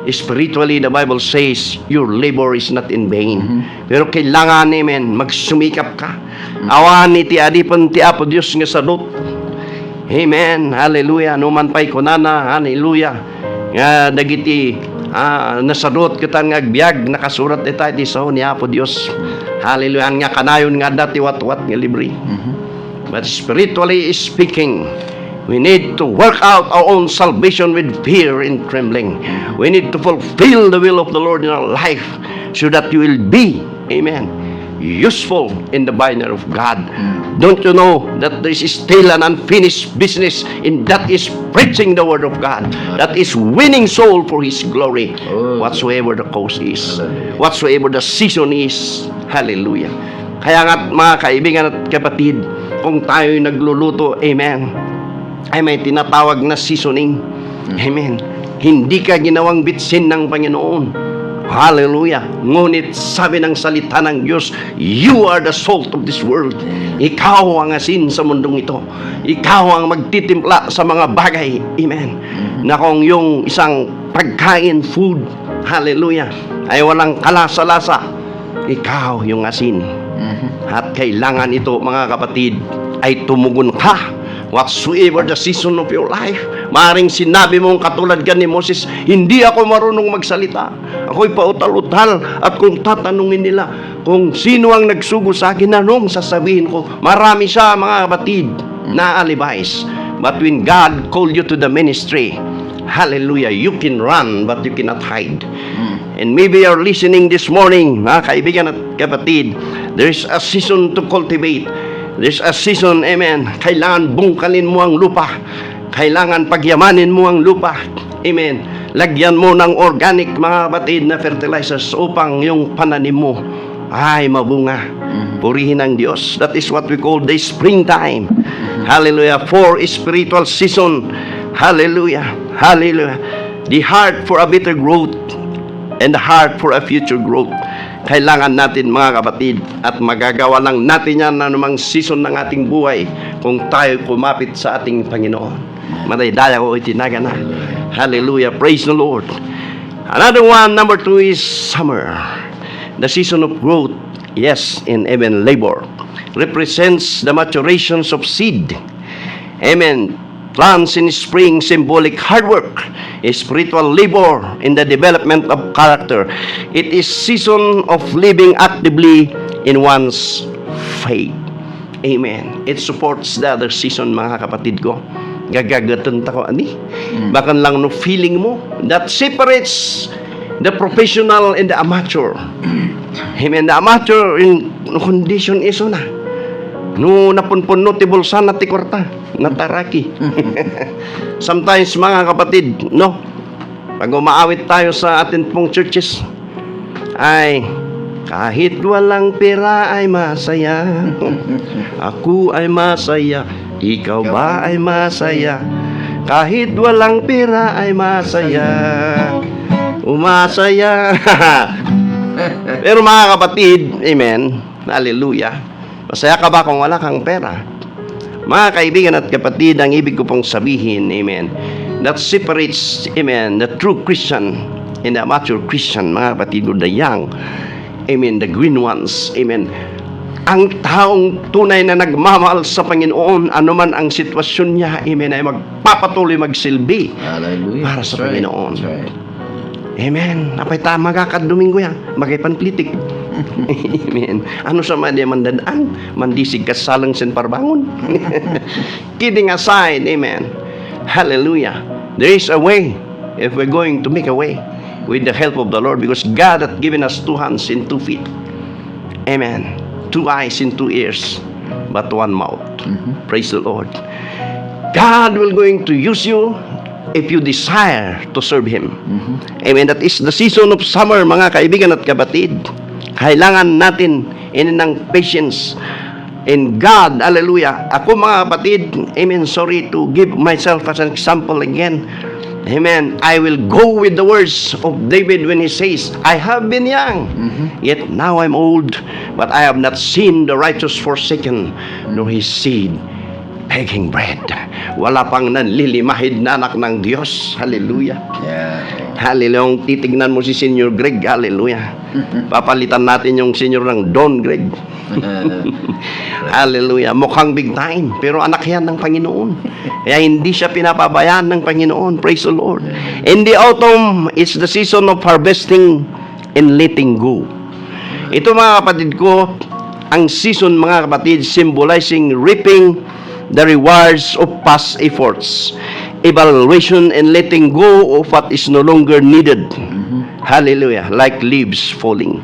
[SPEAKER 2] Spiritually, the Bible says, your labor is not in vain. Pero kailangan, amen, magsumikap ka. Awan iti adipon ti Apo Diyos nga sadot. Amen, hallelujah. Numan pa'y kunana, hallelujah. Nga dagiti nasadot kita nga agbyag, nakasurat ita iti sao ni Apo Diyos. Hallelujah. Nga kanayon nga dati wat-wat nga libre. But spiritually speaking, we need to work out our own salvation with fear and trembling. We need to fulfill the will of the Lord in our life so that you will be, amen, useful in the banner of God. Don't you know that there is still an unfinished business, and that is preaching the word of God. That is winning soul for His glory. Whatsoever the cause is, whatsoever the season is. Hallelujah. Kaya nga, mga kaibigan at kapatid, kung tayo'y nagluluto, amen, ay may tinatawag na seasoning. Amen. Hindi ka ginawang bitsin ng Panginoon. Hallelujah. Ngunit sabi ng salita ng Diyos, you are the salt of this world. Ikaw ang asin sa mundong ito. Ikaw ang magtitimpla sa mga bagay. Amen. Na kung yung isang pagkain, food, hallelujah, ay walang kalasa-lasa, ikaw yung asin. At kailangan ito, mga kapatid, ay tumugon ka. Whatsoever the season of your life, maring sinabi mong katulad ka ni Moses, hindi ako marunong magsalita. Ako'y pautal-utal. At kung tatanungin nila kung sino ang nagsugo sa akin, anong sasabihin ko? Marami siya, mga kapatid, na alibis. But when God called you to the ministry, hallelujah, you can run but you cannot hide. And maybe you're listening this morning, mga kaibigan at kapatid, there's a season to cultivate. There's a season, amen, kailangan bungkalin mo ang lupa. Kailangan pagyamanin mo ang lupa. Amen. Lagyan mo ng organic, mga kapatid, na fertilizers upang yung pananim mo ay mabunga. Purihin ang Diyos. That is what we call the springtime. Hallelujah. For spiritual season. Hallelujah. Hallelujah. The heart for a better growth and the heart for a future growth. Kailangan natin, mga kapatid, at magagawa lang natin yan na namang season ng ating buhay kung tayo kumapit sa ating Panginoon. Madaydaya ko itinaga na. Hallelujah. Praise the Lord. Another one, number 2 is summer. The season of growth, yes, and even labor, represents the maturations of seed. Amen. Plants in spring, symbolic hard work, spiritual labor in the development of character. It is season of living actively in one's faith. Amen. It supports the other season, mga kapatid ko. Gagagatan tako ani. Bakan lang no feeling mo that separates the professional and the amateur. Amen. The amateur in condition iso na. No napunpun notable sana ti kwarta nataraki. Sometimes, mga kapatid, no, pag umaawit tayo sa atin pong churches, ay kahit walang pera ay masaya. Ako ay masaya, ikaw ba ay masaya? Kahit walang pera ay masaya. Umasaya. Pero mga kapatid, amen, hallelujah, masaya ka ba kung wala kang pera? Mga kaibigan at kapatid, ang ibig ko pong sabihin, amen, that separates, amen, the true Christian and the amateur Christian, mga kapatid, the young, amen, the green ones, amen. Ang taong tunay na nagmamahal sa Panginoon, anuman ang sitwasyon niya, amen, ay magpapatuloy magsilbi.
[SPEAKER 3] Hallelujah.
[SPEAKER 2] Para sa Panginoon.
[SPEAKER 3] That's right.
[SPEAKER 2] Amen. Apay tama ka Domingo yan. Magaypanplitik. Amen. Ano sa mga mandadaan? Mandisig kasalang sen parbangon. Kidding aside, amen. Hallelujah. There is a way if we're going to make a way with the help of the Lord, because God hath given us 2 hands and 2 feet. Amen. 2 eyes and 2 ears, but 1 mouth. Praise the Lord. God will going to use you if you desire to serve Him. Amen. That is the season of summer, mga kaibigan at kapatid. Kailangan natin ng patience in God. Hallelujah. Ako, mga kapatid, amen, sorry to give myself as an example again. Amen. I will go with the words of David when he says, I have been young, yet now I'm old, but I have not seen the righteous forsaken, nor his seed begging bread. Wala pang nanlilimahid na anak ng Diyos. Hallelujah.
[SPEAKER 3] Yeah.
[SPEAKER 2] Hallelujah. Titignan mo si Senior Greg. Hallelujah. Papalitan natin yung senior ng Don Greg. Hallelujah. Mukhang big time, pero anak yan ng Panginoon. Kaya hindi siya pinapabayaan ng Panginoon. Praise the Lord. In the autumn, it's the season of harvesting and letting go. Ito, mga kapatid ko, ang season, mga kapatid, symbolizing reaping the rewards of past efforts, evaluation and letting go of what is no longer needed. Hallelujah. Like leaves falling.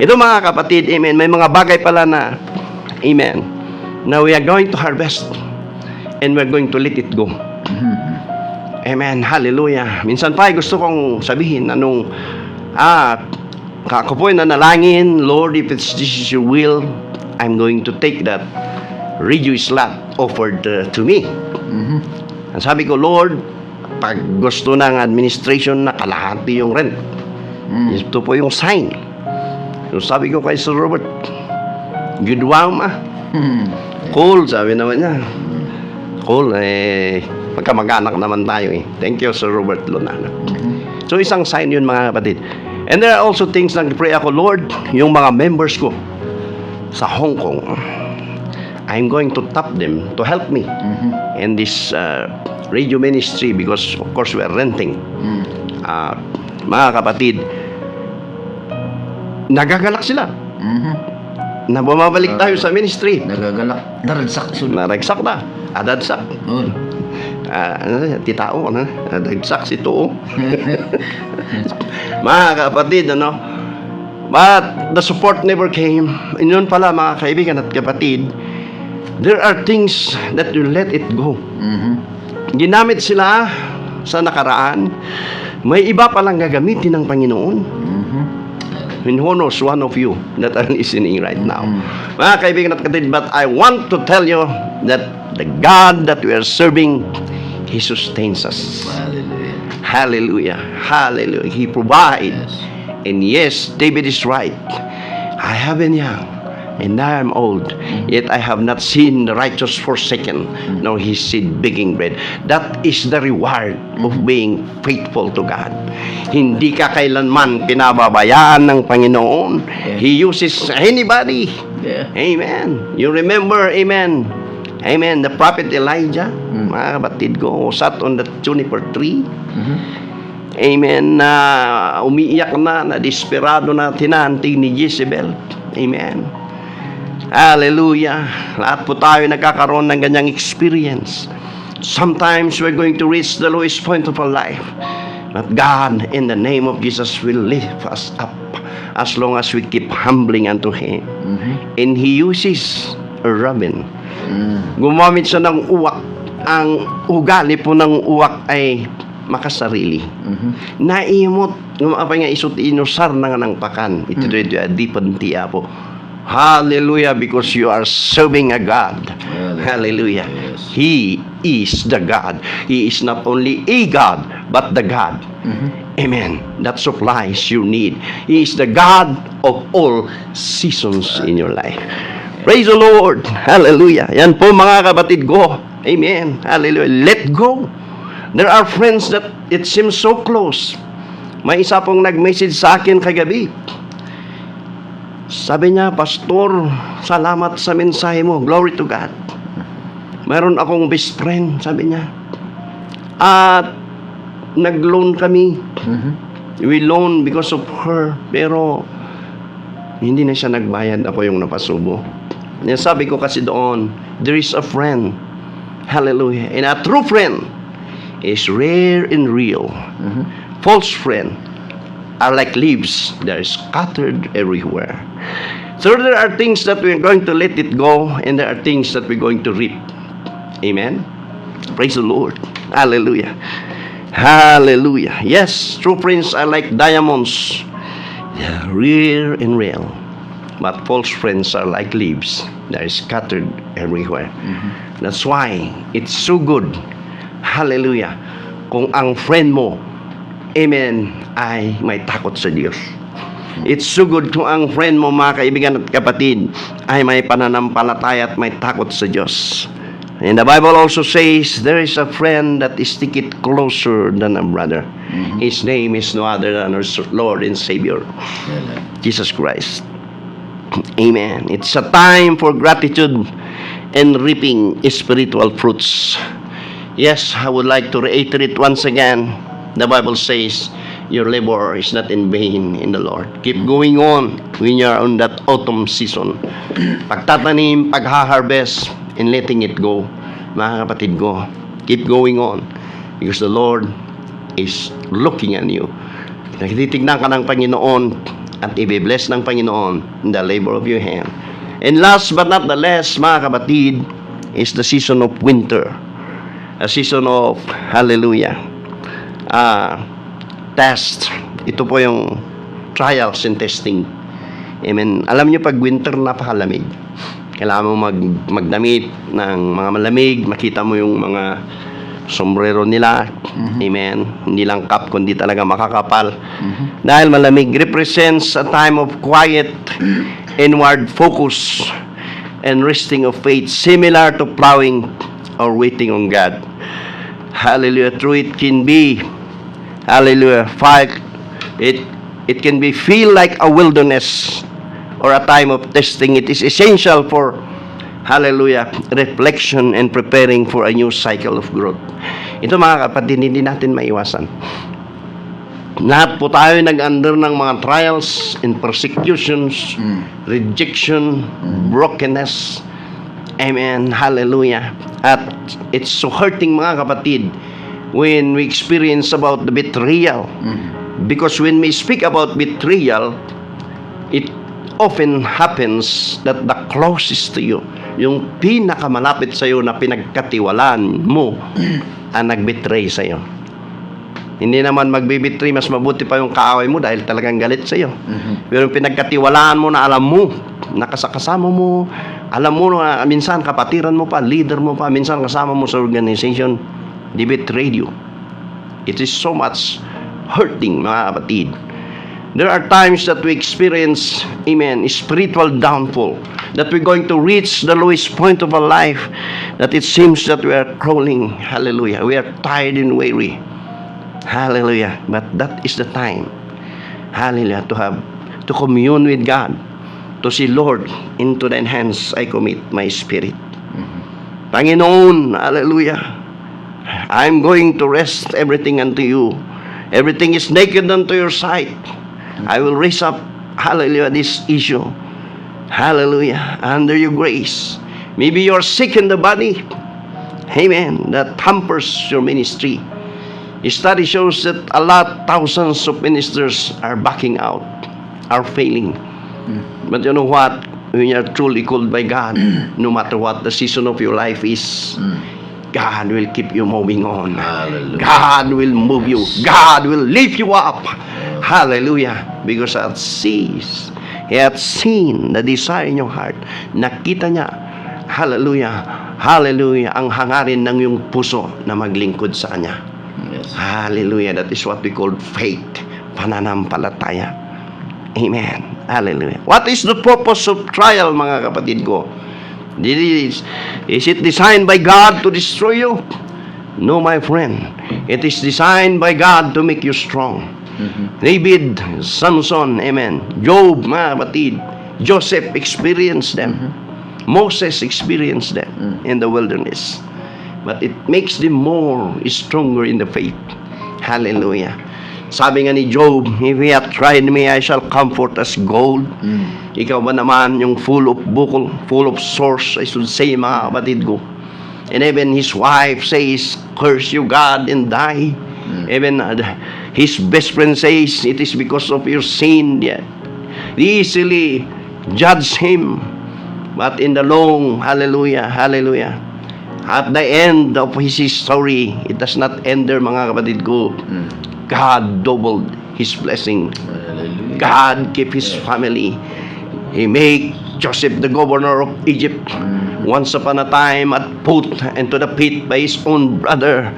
[SPEAKER 2] Ito, mga kapatid, amen, may mga bagay pala na, amen, now we are going to harvest and we're going to let it go. Amen. Hallelujah. Minsan pa gusto kong sabihin anong ako po ay nanalangin, Lord, if this is your will, I'm going to take that reduced lot offered to me. Ang sabi ko, Lord, pag gusto ng administration na kalahati yung rent, ito po yung sign. So sabi ko kay Sir Robert, gidwang ma. Cool, sabi naman niya. Cool, magkamag-anak naman tayo eh. Thank you, Sir Robert Lonano. So isang sign yun, mga kapatid. And there are also things na pray ako, Lord, yung mga members ko, sa Hong Kong. I'm going to tap them to help me in this radio ministry because of course we are renting. Mga kapatid, nagagalak sila na bumabalik tayo sa ministry.
[SPEAKER 1] Nagagalak. Naragsak.
[SPEAKER 2] Naragsak na. Adadsak.
[SPEAKER 1] Oh.
[SPEAKER 2] Titao, adadsak si Tuo. Mga kapatid, but the support never came. Yun pala, mga kaibigan at kapatid, there are things that you let it go. Ginamit sila sa nakaraan. May iba palang gagamitin ng Panginoon. And who knows, one of you that are listening right now. Mga kaibigan at kapatid, but I want to tell you that the God that we are serving, He sustains us.
[SPEAKER 1] Hallelujah.
[SPEAKER 2] Hallelujah. Hallelujah. He provides.
[SPEAKER 1] Yes.
[SPEAKER 2] And yes, David is right. I have been young, and I am old, yet I have not seen the righteous forsaken, nor his seed begging bread. That is the reward of being faithful to God. Hindi ka kailanman pinababayaan ng Panginoon. He uses anybody.
[SPEAKER 1] Yeah.
[SPEAKER 2] Amen. You remember, amen. Amen. The prophet Elijah, mga kapatid ko, sat on the juniper tree. Amen. Umiiyak na desperado na tinanting ni Jezebel. Amen. Hallelujah. Lahat po tayo nagkakaroon ng ganyang experience. Sometimes we're going to reach the lowest point of our life. But God, in the name of Jesus, will lift us up as long as we keep humbling unto Him. And He uses a robin. Gumamit siya ng uwak. Ang ugali po ng uwak ay makasarili. Naimot, ngumapay nga isut inusar na nga ng pakan. Ito di pantiya po. Hallelujah, because you are serving a God. Hallelujah.
[SPEAKER 1] Yes.
[SPEAKER 2] He is the God. He is not only a God, but the God. Amen. That supplies your need. He is the God of all seasons in your life. Praise the Lord. Hallelujah. Yan po mga kapatid ko. Amen. Hallelujah. Let go. There are friends that it seems so close. May isa pong nag-message sa akin kagabi. Sabi niya, Pastor, salamat sa mensahe mo. Glory to God. Mayroon akong best friend, sabi niya. At nag-loan kami. We loan because of her. Pero hindi na siya nagbayad. Ako yung napasubo. Sabi ko kasi doon, there is a friend. Hallelujah. And a true friend is rare and real. False friend are like leaves that are scattered everywhere. So there are things that we're going to let it go, and there are things that we're going to reap. Amen. Praise the Lord. Hallelujah. Hallelujah. Yes, true friends are like diamonds. They are rare and real. But false friends are like leaves that are scattered everywhere. That's why it's so good. Hallelujah. Kung ang friend mo, amen, ay may takot sa Diyos. It's so good kung ang friend mo, mga kaibigan at kapatid, ay may pananampalataya at may takot sa Diyos. And the Bible also says, there is a friend that is sticketh closer than a brother. His name is no other than our Lord and Savior, Jesus Christ. Amen. It's a time for gratitude and reaping spiritual fruits. Yes, I would like to reiterate once again. The Bible says, your labor is not in vain in the Lord. Keep going on when you are on that autumn season. Pagtatanim, pagha-harvest, and letting it go. Mga kapatid ko, keep going on. Because the Lord is looking at you. Nagtitignan ka ng Panginoon at i-bless ng Panginoon in the labor of your hand. And last but not the least, mga kapatid, is the season of winter. A season of, hallelujah, test. Ito po yung trials and testing. Amen. Alam niyo pag winter, napakalamig. Kailangan mo magdamit ng mga malamig. Makita mo yung mga sombrero nila. Amen. Hindi lang cap, kundi talaga makakapal. Dahil malamig. Represents a time of quiet, inward focus, and resting of faith. Similar to plowing or waiting on God. Hallelujah. True, it can be, hallelujah, it can be feel like a wilderness or a time of testing, it is essential for, hallelujah, reflection and preparing for a new cycle of growth. Ito mga kapatid, hindi natin maiwasan. Lahat po tayo nag-under ng mga trials and persecutions, rejection, brokenness. Amen. Hallelujah. At it's so hurting mga kapatid when we experience about the betrayal. Because when we speak about betrayal, it often happens that the closest to you, yung pinakamalapit sa iyo na pinagkatiwalaan mo, ang nagbetray sa iyo. Hindi naman magbibitray, mas mabuti pa yung kaaway mo dahil talagang galit sa iyo. Pero yung pinagkatiwalaan mo na alam mo, nakasama mo, alam mo na minsan kapatiran mo pa, leader mo pa, minsan kasama mo sa organization, they betrayed you. It is so much hurting, mga kapatid. There are times that we experience, amen, spiritual downfall, that we're going to reach the lowest point of our life, that it seems that we are crawling, hallelujah, we are tired and weary. Hallelujah. But that is the time, hallelujah, to commune with God, to say, Lord, into thine hands I commit my spirit. Panginoon, hallelujah, I'm going to rest everything unto you. Everything is naked unto your sight. I will raise up, hallelujah, this issue, hallelujah, under your grace. Maybe you're sick in the body, amen, that hampers your ministry. A study shows that thousands of ministers are backing out, are failing. But you know what? When you are truly called by God, no matter what the season of your life is, God will keep you moving on.
[SPEAKER 3] Hallelujah.
[SPEAKER 2] God will move you. God will lift you up. Hallelujah. Because He hath seen the desire in your heart. Nakita niya, hallelujah, hallelujah, ang hangarin ng iyong puso na maglingkod sa Kanya.
[SPEAKER 3] Yes.
[SPEAKER 2] Hallelujah. That is what we call faith. Pananampalataya. Amen. Hallelujah. What is the purpose of trial, mga kapatid ko? Is it designed by God to destroy you? No, my friend. It is designed by God to make you strong. David, Samson, amen. Job, mga kapatid. Joseph experienced them. Moses experienced them in the wilderness. But it makes them more stronger in the faith. Hallelujah. Sabi nga ni Job, if he hath tried me, I shall comfort as gold. Ikaw ba naman yung full of bukol, full of sores, I should say, mga kapatid ko. And even his wife says, curse you God and die. Even his best friend says, it is because of your sin. They easily judge him. But in the long, hallelujah, hallelujah, at the end of his story, it does not end there, mga kapatid ko. God doubled his blessing.
[SPEAKER 3] Hallelujah.
[SPEAKER 2] God kept his family. He made Joseph the governor of Egypt. Once upon a time, put into the pit by his own brother.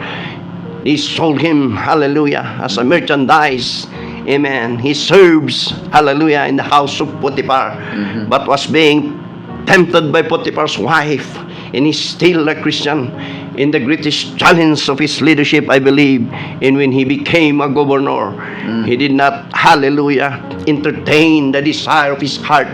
[SPEAKER 2] He sold him, hallelujah, as a merchandise. Amen. He serves, hallelujah, in the house of Potiphar, but was being tempted by Potiphar's wife. And he's still a Christian. In the greatest challenge of his leadership, I believe, and when he became a governor, he did not, hallelujah, entertain the desire of his heart,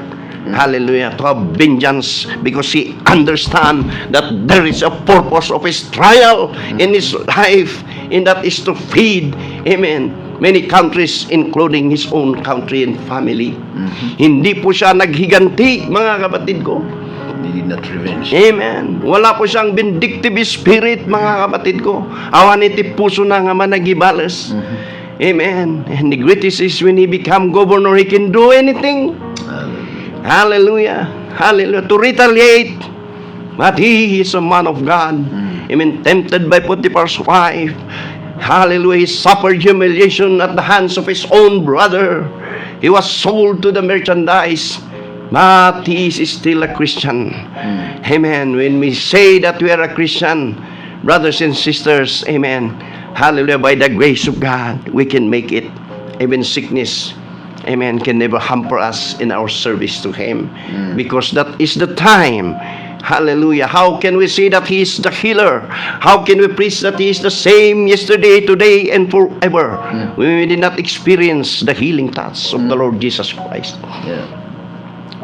[SPEAKER 2] hallelujah, to have vengeance, because he understand that there is a purpose of his trial in his life, and that is to feed, amen, many countries, including his own country and family. Hindi po siya naghiganti, mga kapatid ko.
[SPEAKER 3] He did not revenge.
[SPEAKER 2] Amen. Wala po siyang vindictive spirit, mga kapatid ko. Awan iti puso na nga man nagibalas. Amen. And the greatest is when he become governor, he can do anything. Hallelujah. Hallelujah. To retaliate. But he is a man of God. Amen. Tempted by Potiphar's wife. Hallelujah. He suffered humiliation at the hands of his own brother. He was sold to the merchandise. But he is still a Christian. Amen. When we say that we are a Christian, brothers and sisters, amen, hallelujah, by the grace of God, we can make it. Even sickness, amen, can never hamper us in our service to Him. Because that is the time. Hallelujah. How can we say that He is the healer? How can we preach that He is the same yesterday, today, and forever? We did not experience the healing touch of the Lord Jesus Christ.
[SPEAKER 3] Yeah.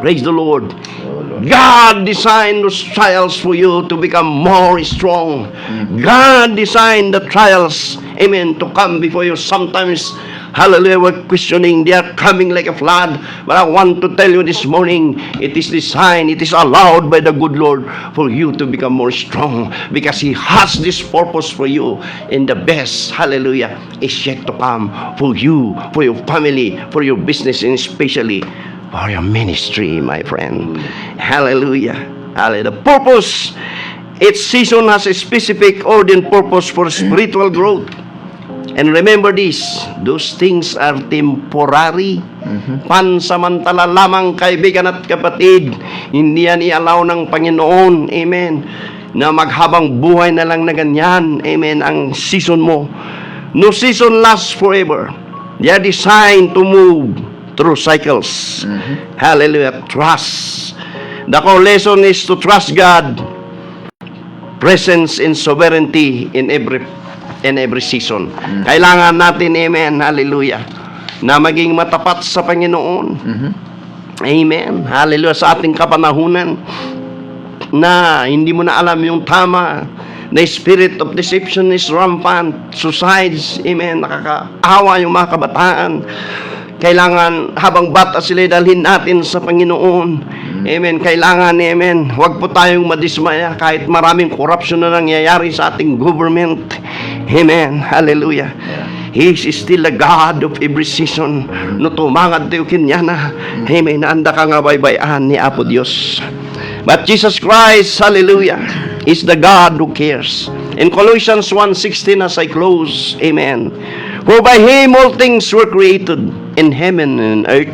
[SPEAKER 2] Praise the Lord.
[SPEAKER 1] Oh, Lord.
[SPEAKER 2] God designed those trials for you to become more strong. God designed the trials, amen, to come before you. Sometimes, hallelujah, we're questioning, they are coming like a flood. But I want to tell you this morning, it is designed, it is allowed by the good Lord for you to become more strong, because He has this purpose for you, and the best, hallelujah, is yet to come for you, for your family, for your business, and especially for your ministry, my friend. Hallelujah. Hallelujah. The purpose, each season has a specific ordained purpose for spiritual growth. And remember this, those things are temporary. Pansamantala lamang, kaibigan at kapatid. Hindi yan i-allow ng Panginoon, amen, na maghabang buhay na lang na ganyan, amen, ang season mo. No season lasts forever. They are designed to move through cycles. Hallelujah. Trust. The core lesson is to trust God, presence and sovereignty in every season. Kailangan natin, amen, hallelujah, na maging matapat sa Panginoon. Amen. Hallelujah. Sa ating kapanahunan na hindi mo na alam yung tama, the spirit of deception is rampant, suicides, amen, nakakaawa yung mga kabataan. Kailangan habang bata sila dalhin natin sa Panginoon. Amen. Kailangan, amen, huwag po tayong madismaya kahit maraming corruption na nangyayari sa ating government. Amen. Hallelujah. He is still the God of every season. No tumangad tayo kinyana. Amen. Anda ka nga baybayan ni Apo Diyos. But Jesus Christ, hallelujah, is the God who cares. In Colossians 1:16, as I close, amen, for by Him all things were created, in heaven and earth,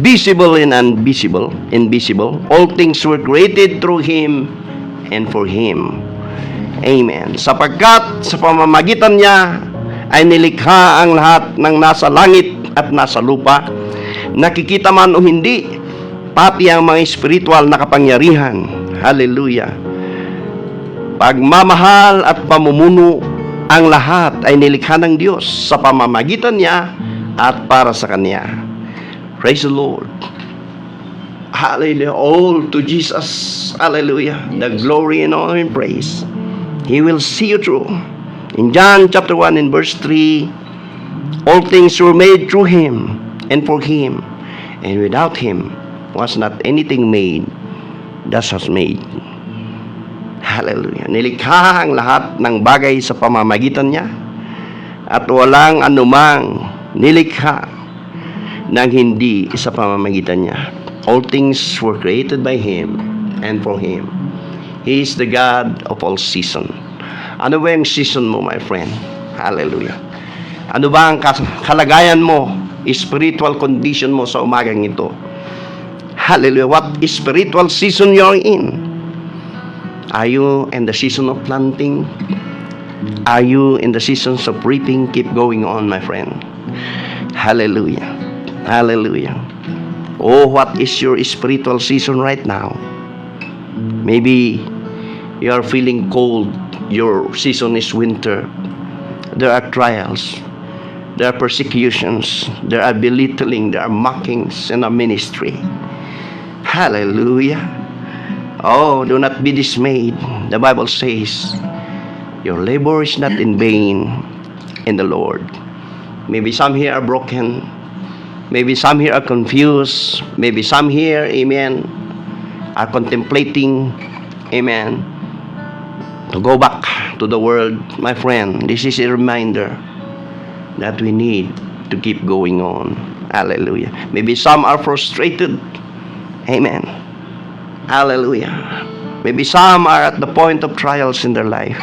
[SPEAKER 2] visible and invisible. All things were created through Him and for Him. Amen. Sapagkat sa pamamagitan niya ay nilikha ang lahat ng nasa langit at nasa lupa, nakikita man o hindi, pati ang mga spiritual na kapangyarihan. Hallelujah. Pagmamahal at pamumuno, ang lahat ay nilikha ng Diyos sa pamamagitan niya at para sa Kanya. Praise the Lord. Hallelujah. All to Jesus. Hallelujah. The glory and honor and praise. He will see you through. In John chapter 1 and verse 3, all things were made through Him and for Him, and without Him was not anything made that was made. Hallelujah. Nilikha ang lahat ng bagay sa pamamagitan niya, at walang anumang nilikha nang hindi sa pamamagitan niya. All things were created by Him and for Him. He is the God of all season. Ano ba yung season mo, my friend? Hallelujah. Ano ba ang kalagayan mo, spiritual condition mo sa umagang ito? Hallelujah. What spiritual season you're in? Are you in the season of planting? Are you in the seasons of reaping? Keep going on, my friend. Hallelujah. Hallelujah. Oh, what is your spiritual season right now? Maybe you are feeling cold. Your season is winter. There are trials. There are persecutions. There are belittling. There are mockings in our ministry. Hallelujah. Oh, do not be dismayed. The Bible says, your labor is not in vain in the Lord. Maybe some here are broken. Maybe some here are confused. Maybe some here, amen, are contemplating, amen, to go back to the world. My friend, this is a reminder that we need to keep going on. Hallelujah. Maybe some are frustrated. Amen. Hallelujah. Maybe some are at the point of trials in their life.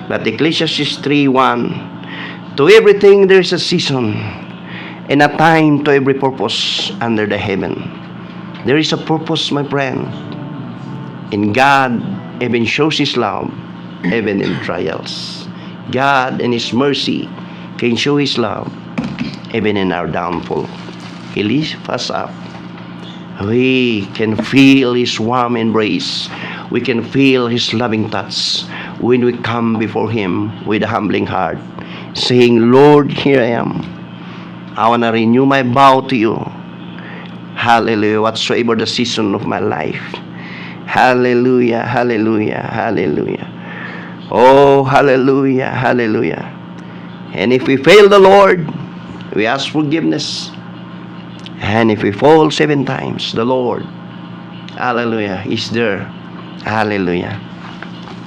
[SPEAKER 2] But Ecclesiastes 3:1, to everything there is a season, and a time to every purpose under the heaven. There is a purpose, my friend. And God even shows His love, even in trials. God in His mercy can show His love, even in our downfall. He lifts us up. We can feel His warm embrace. We can feel His loving touch when we come before Him with a humbling heart, saying, Lord, here I am. I want to renew my vow to you. Hallelujah. Whatsoever the season of my life. Hallelujah, hallelujah, hallelujah. Oh, hallelujah, hallelujah. And if we fail the Lord, we ask forgiveness. And if we fall 7 times, the Lord, hallelujah, is there. Hallelujah.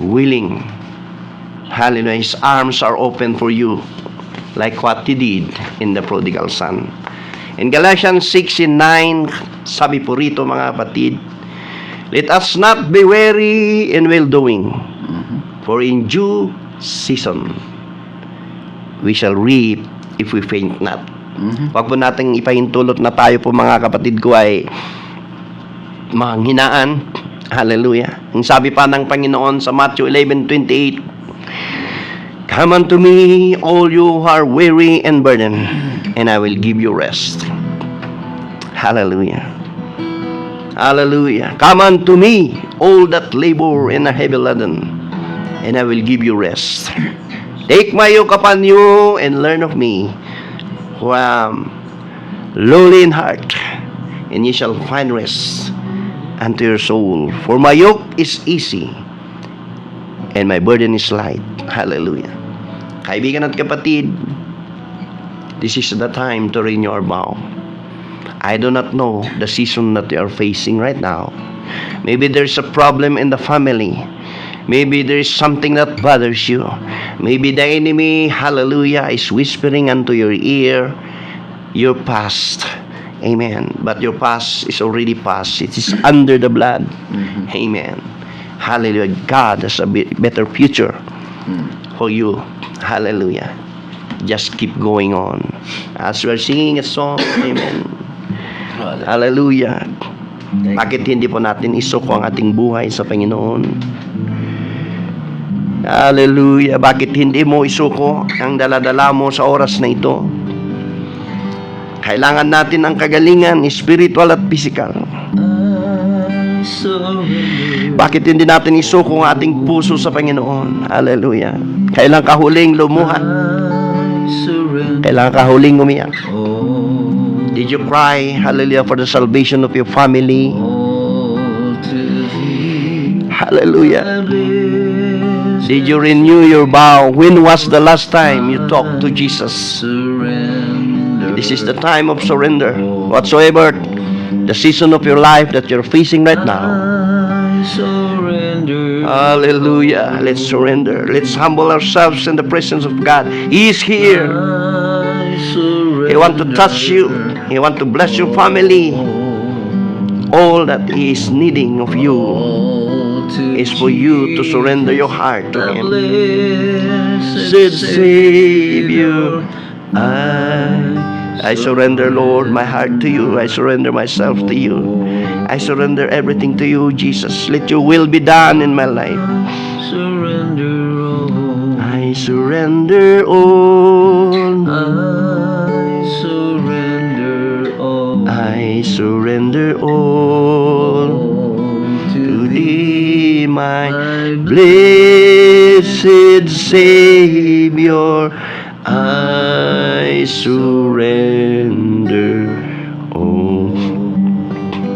[SPEAKER 2] Willing. Hallelujah. His arms are open for you, like what He did in the prodigal son. In Galatians 6:9, sabi po rito mga kapatid, let us not be weary in well-doing, for in due season we shall reap if we faint not. Wag po nating ipahintulot na tayo po mga kapatid ko ay manghinaan. Hallelujah. Ang sabi pa ng Panginoon sa Matthew 11:28, come unto me, all you who are weary and burdened, and I will give you rest. Hallelujah. Hallelujah. Come unto me, all that labor and are heavy laden, and I will give you rest. Take my yoke upon you and learn of me, who am lowly in heart, and ye shall find rest unto your soul. For my yoke is easy, and my burden is light. Hallelujah. Kaibigan at kapatid, this is the time to renew our vow. I do not know the season that you are facing right now. Maybe there's a problem in the family. Maybe there's something that bothers you. Maybe the enemy, hallelujah, is whispering unto your ear your past. Amen. But your past is already past. It is under the blood. Amen. Hallelujah. God has a better future for you. Hallelujah. Just keep going on. As we are singing a song, amen. Hallelujah. Bakit hindi po natin isuko ang ating buhay sa Panginoon? Hallelujah. Bakit hindi mo isuko ang daladala mo sa oras na ito? Kailangan natin ang kagalingan, spiritual at physical. Bakit hindi natin isuko ang ating puso sa Panginoon? Hallelujah. Kailan ka huling lumuha? Kailan ka huling umiyak? Did you cry, hallelujah, for the salvation of your family? Hallelujah. Did you renew your vow? When was the last time you talked to Jesus? This is the time of surrender. Whatsoever the season of your life that you're facing right now. Hallelujah. Let's surrender. Let's humble ourselves in the presence of God. He is here. He wants to touch you. He wants to bless your family. All that He is needing of you is for you to surrender your heart to Him. Said Savior, I surrender, Lord, my heart to you. I surrender myself to you. I surrender everything to you, Jesus. Let your will be done in my life. I surrender all. I surrender all to Thee, my blessed Savior. I surrender all.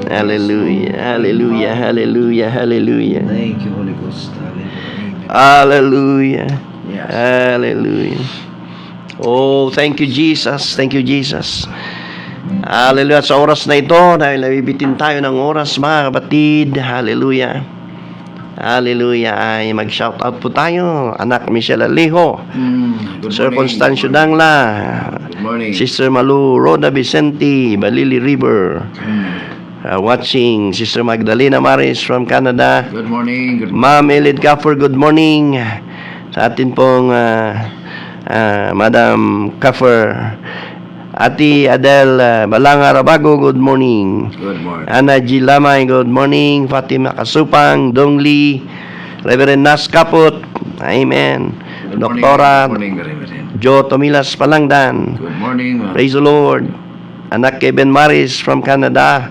[SPEAKER 2] Hallelujah, hallelujah, hallelujah, hallelujah.
[SPEAKER 1] Thank you, Holy Ghost.
[SPEAKER 2] Hallelujah.
[SPEAKER 1] Yes.
[SPEAKER 2] Hallelujah. Oh, thank you, Jesus. Thank you, Jesus. Hallelujah. Sa oras na ito, dahil nabibitin tayo ng oras, mga kapatid. Hallelujah. Hallelujah. Ay mag-shout out po tayo. Anak Michelle Alejo. Sir Constancio Dangla.
[SPEAKER 3] Good morning.
[SPEAKER 2] Sister Malu Roda Vicente, Balili River. Watching Sister Magdalena Maris from Canada.
[SPEAKER 3] Good morning. Good
[SPEAKER 2] Ma'am Elid Caffer, good morning. Sa atin pong Madam Caffer. Ati Adel Balanga Rabago, good morning.
[SPEAKER 3] Good morning.
[SPEAKER 2] Ana G. Lamay, good morning. Fatima Kasupang, Dongli, Reverend Nas Kaput, amen.
[SPEAKER 3] Good morning.
[SPEAKER 2] Doktora
[SPEAKER 3] Good morning, Reverend.
[SPEAKER 2] Joe Tomilas Palangdan,
[SPEAKER 3] Good morning.
[SPEAKER 2] praise the Lord. Anak Kevin Maris from Canada,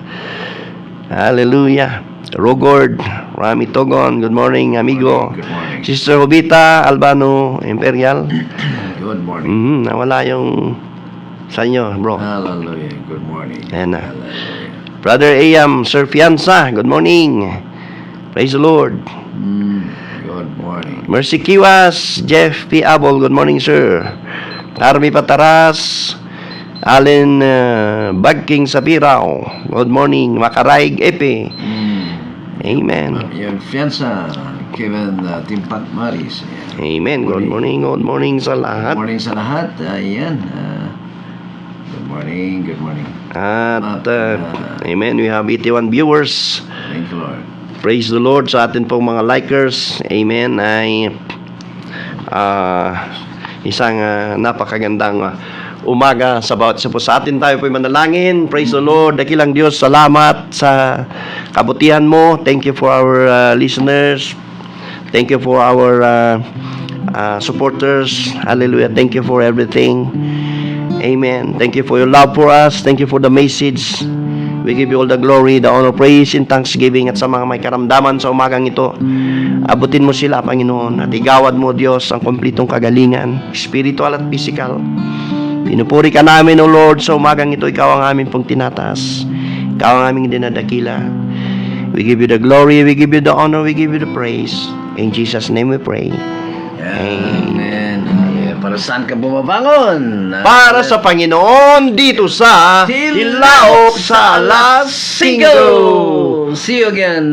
[SPEAKER 2] hallelujah. Rogord Rami Togon, good morning, amigo.
[SPEAKER 3] Good morning.
[SPEAKER 2] Sister Hobita Albano Imperial,
[SPEAKER 3] Good morning.
[SPEAKER 2] nawala yung sa inyo, bro.
[SPEAKER 3] Hallelujah. Good morning.
[SPEAKER 2] Ayan na.
[SPEAKER 3] Hallelujah.
[SPEAKER 2] Brother Ayam, Sir Fianza, good morning. Praise the Lord.
[SPEAKER 3] Good morning.
[SPEAKER 2] Mercy Kiwas, Jeff P. Abol, good morning, sir. Army Pataras, Allen Bagking Sabirao, good morning. Makaraig Epe, amen.
[SPEAKER 3] Yung fianza, Kevin Timpat Maris.
[SPEAKER 2] Amen. Good morning sa
[SPEAKER 3] Good
[SPEAKER 2] lahat.
[SPEAKER 3] morning sa lahat. Ayan. Good morning.
[SPEAKER 2] At amen, we have 81 viewers.
[SPEAKER 3] Thank you, Lord.
[SPEAKER 2] Praise the Lord sa atin pong mga likers. Amen. Ay isang napakagandang umaga sa bawat isa po sa atin. Tayo po'y manalangin. Praise the Lord. Dakilang Diyos, salamat sa kabutihan mo. Thank you for our listeners. Thank you for our supporters. Hallelujah. Thank you for everything. Amen. Thank you for your love for us. Thank you for the message. We give you all the glory, the honor, praise, and thanksgiving. At sa mga may karamdaman sa umagang ito, abutin mo sila, Panginoon, at igawad mo, Diyos, ang kumplitong kagalingan, spiritual at physical. Pinupuri ka namin, O Lord, sa umagang ito. Ikaw ang aming pong tinataas. Ikaw ang aming dinadakila. We give you the glory, we give you the honor, we give you the praise. In Jesus' name we pray.
[SPEAKER 3] Amen. Para saan ka bumabangon?
[SPEAKER 2] Para sa Panginoon dito sa Hilaop sa alas 5.
[SPEAKER 3] See you again.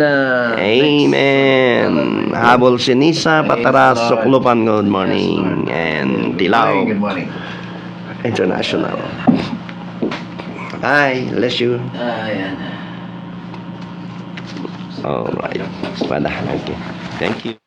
[SPEAKER 2] Amen. Habol Sinisa, Pataras, Suklupan, good morning. And Tilao
[SPEAKER 3] Good morning.
[SPEAKER 2] International. Hi, bless you.
[SPEAKER 3] Ayan.
[SPEAKER 2] Alright. Thank you. Thank you.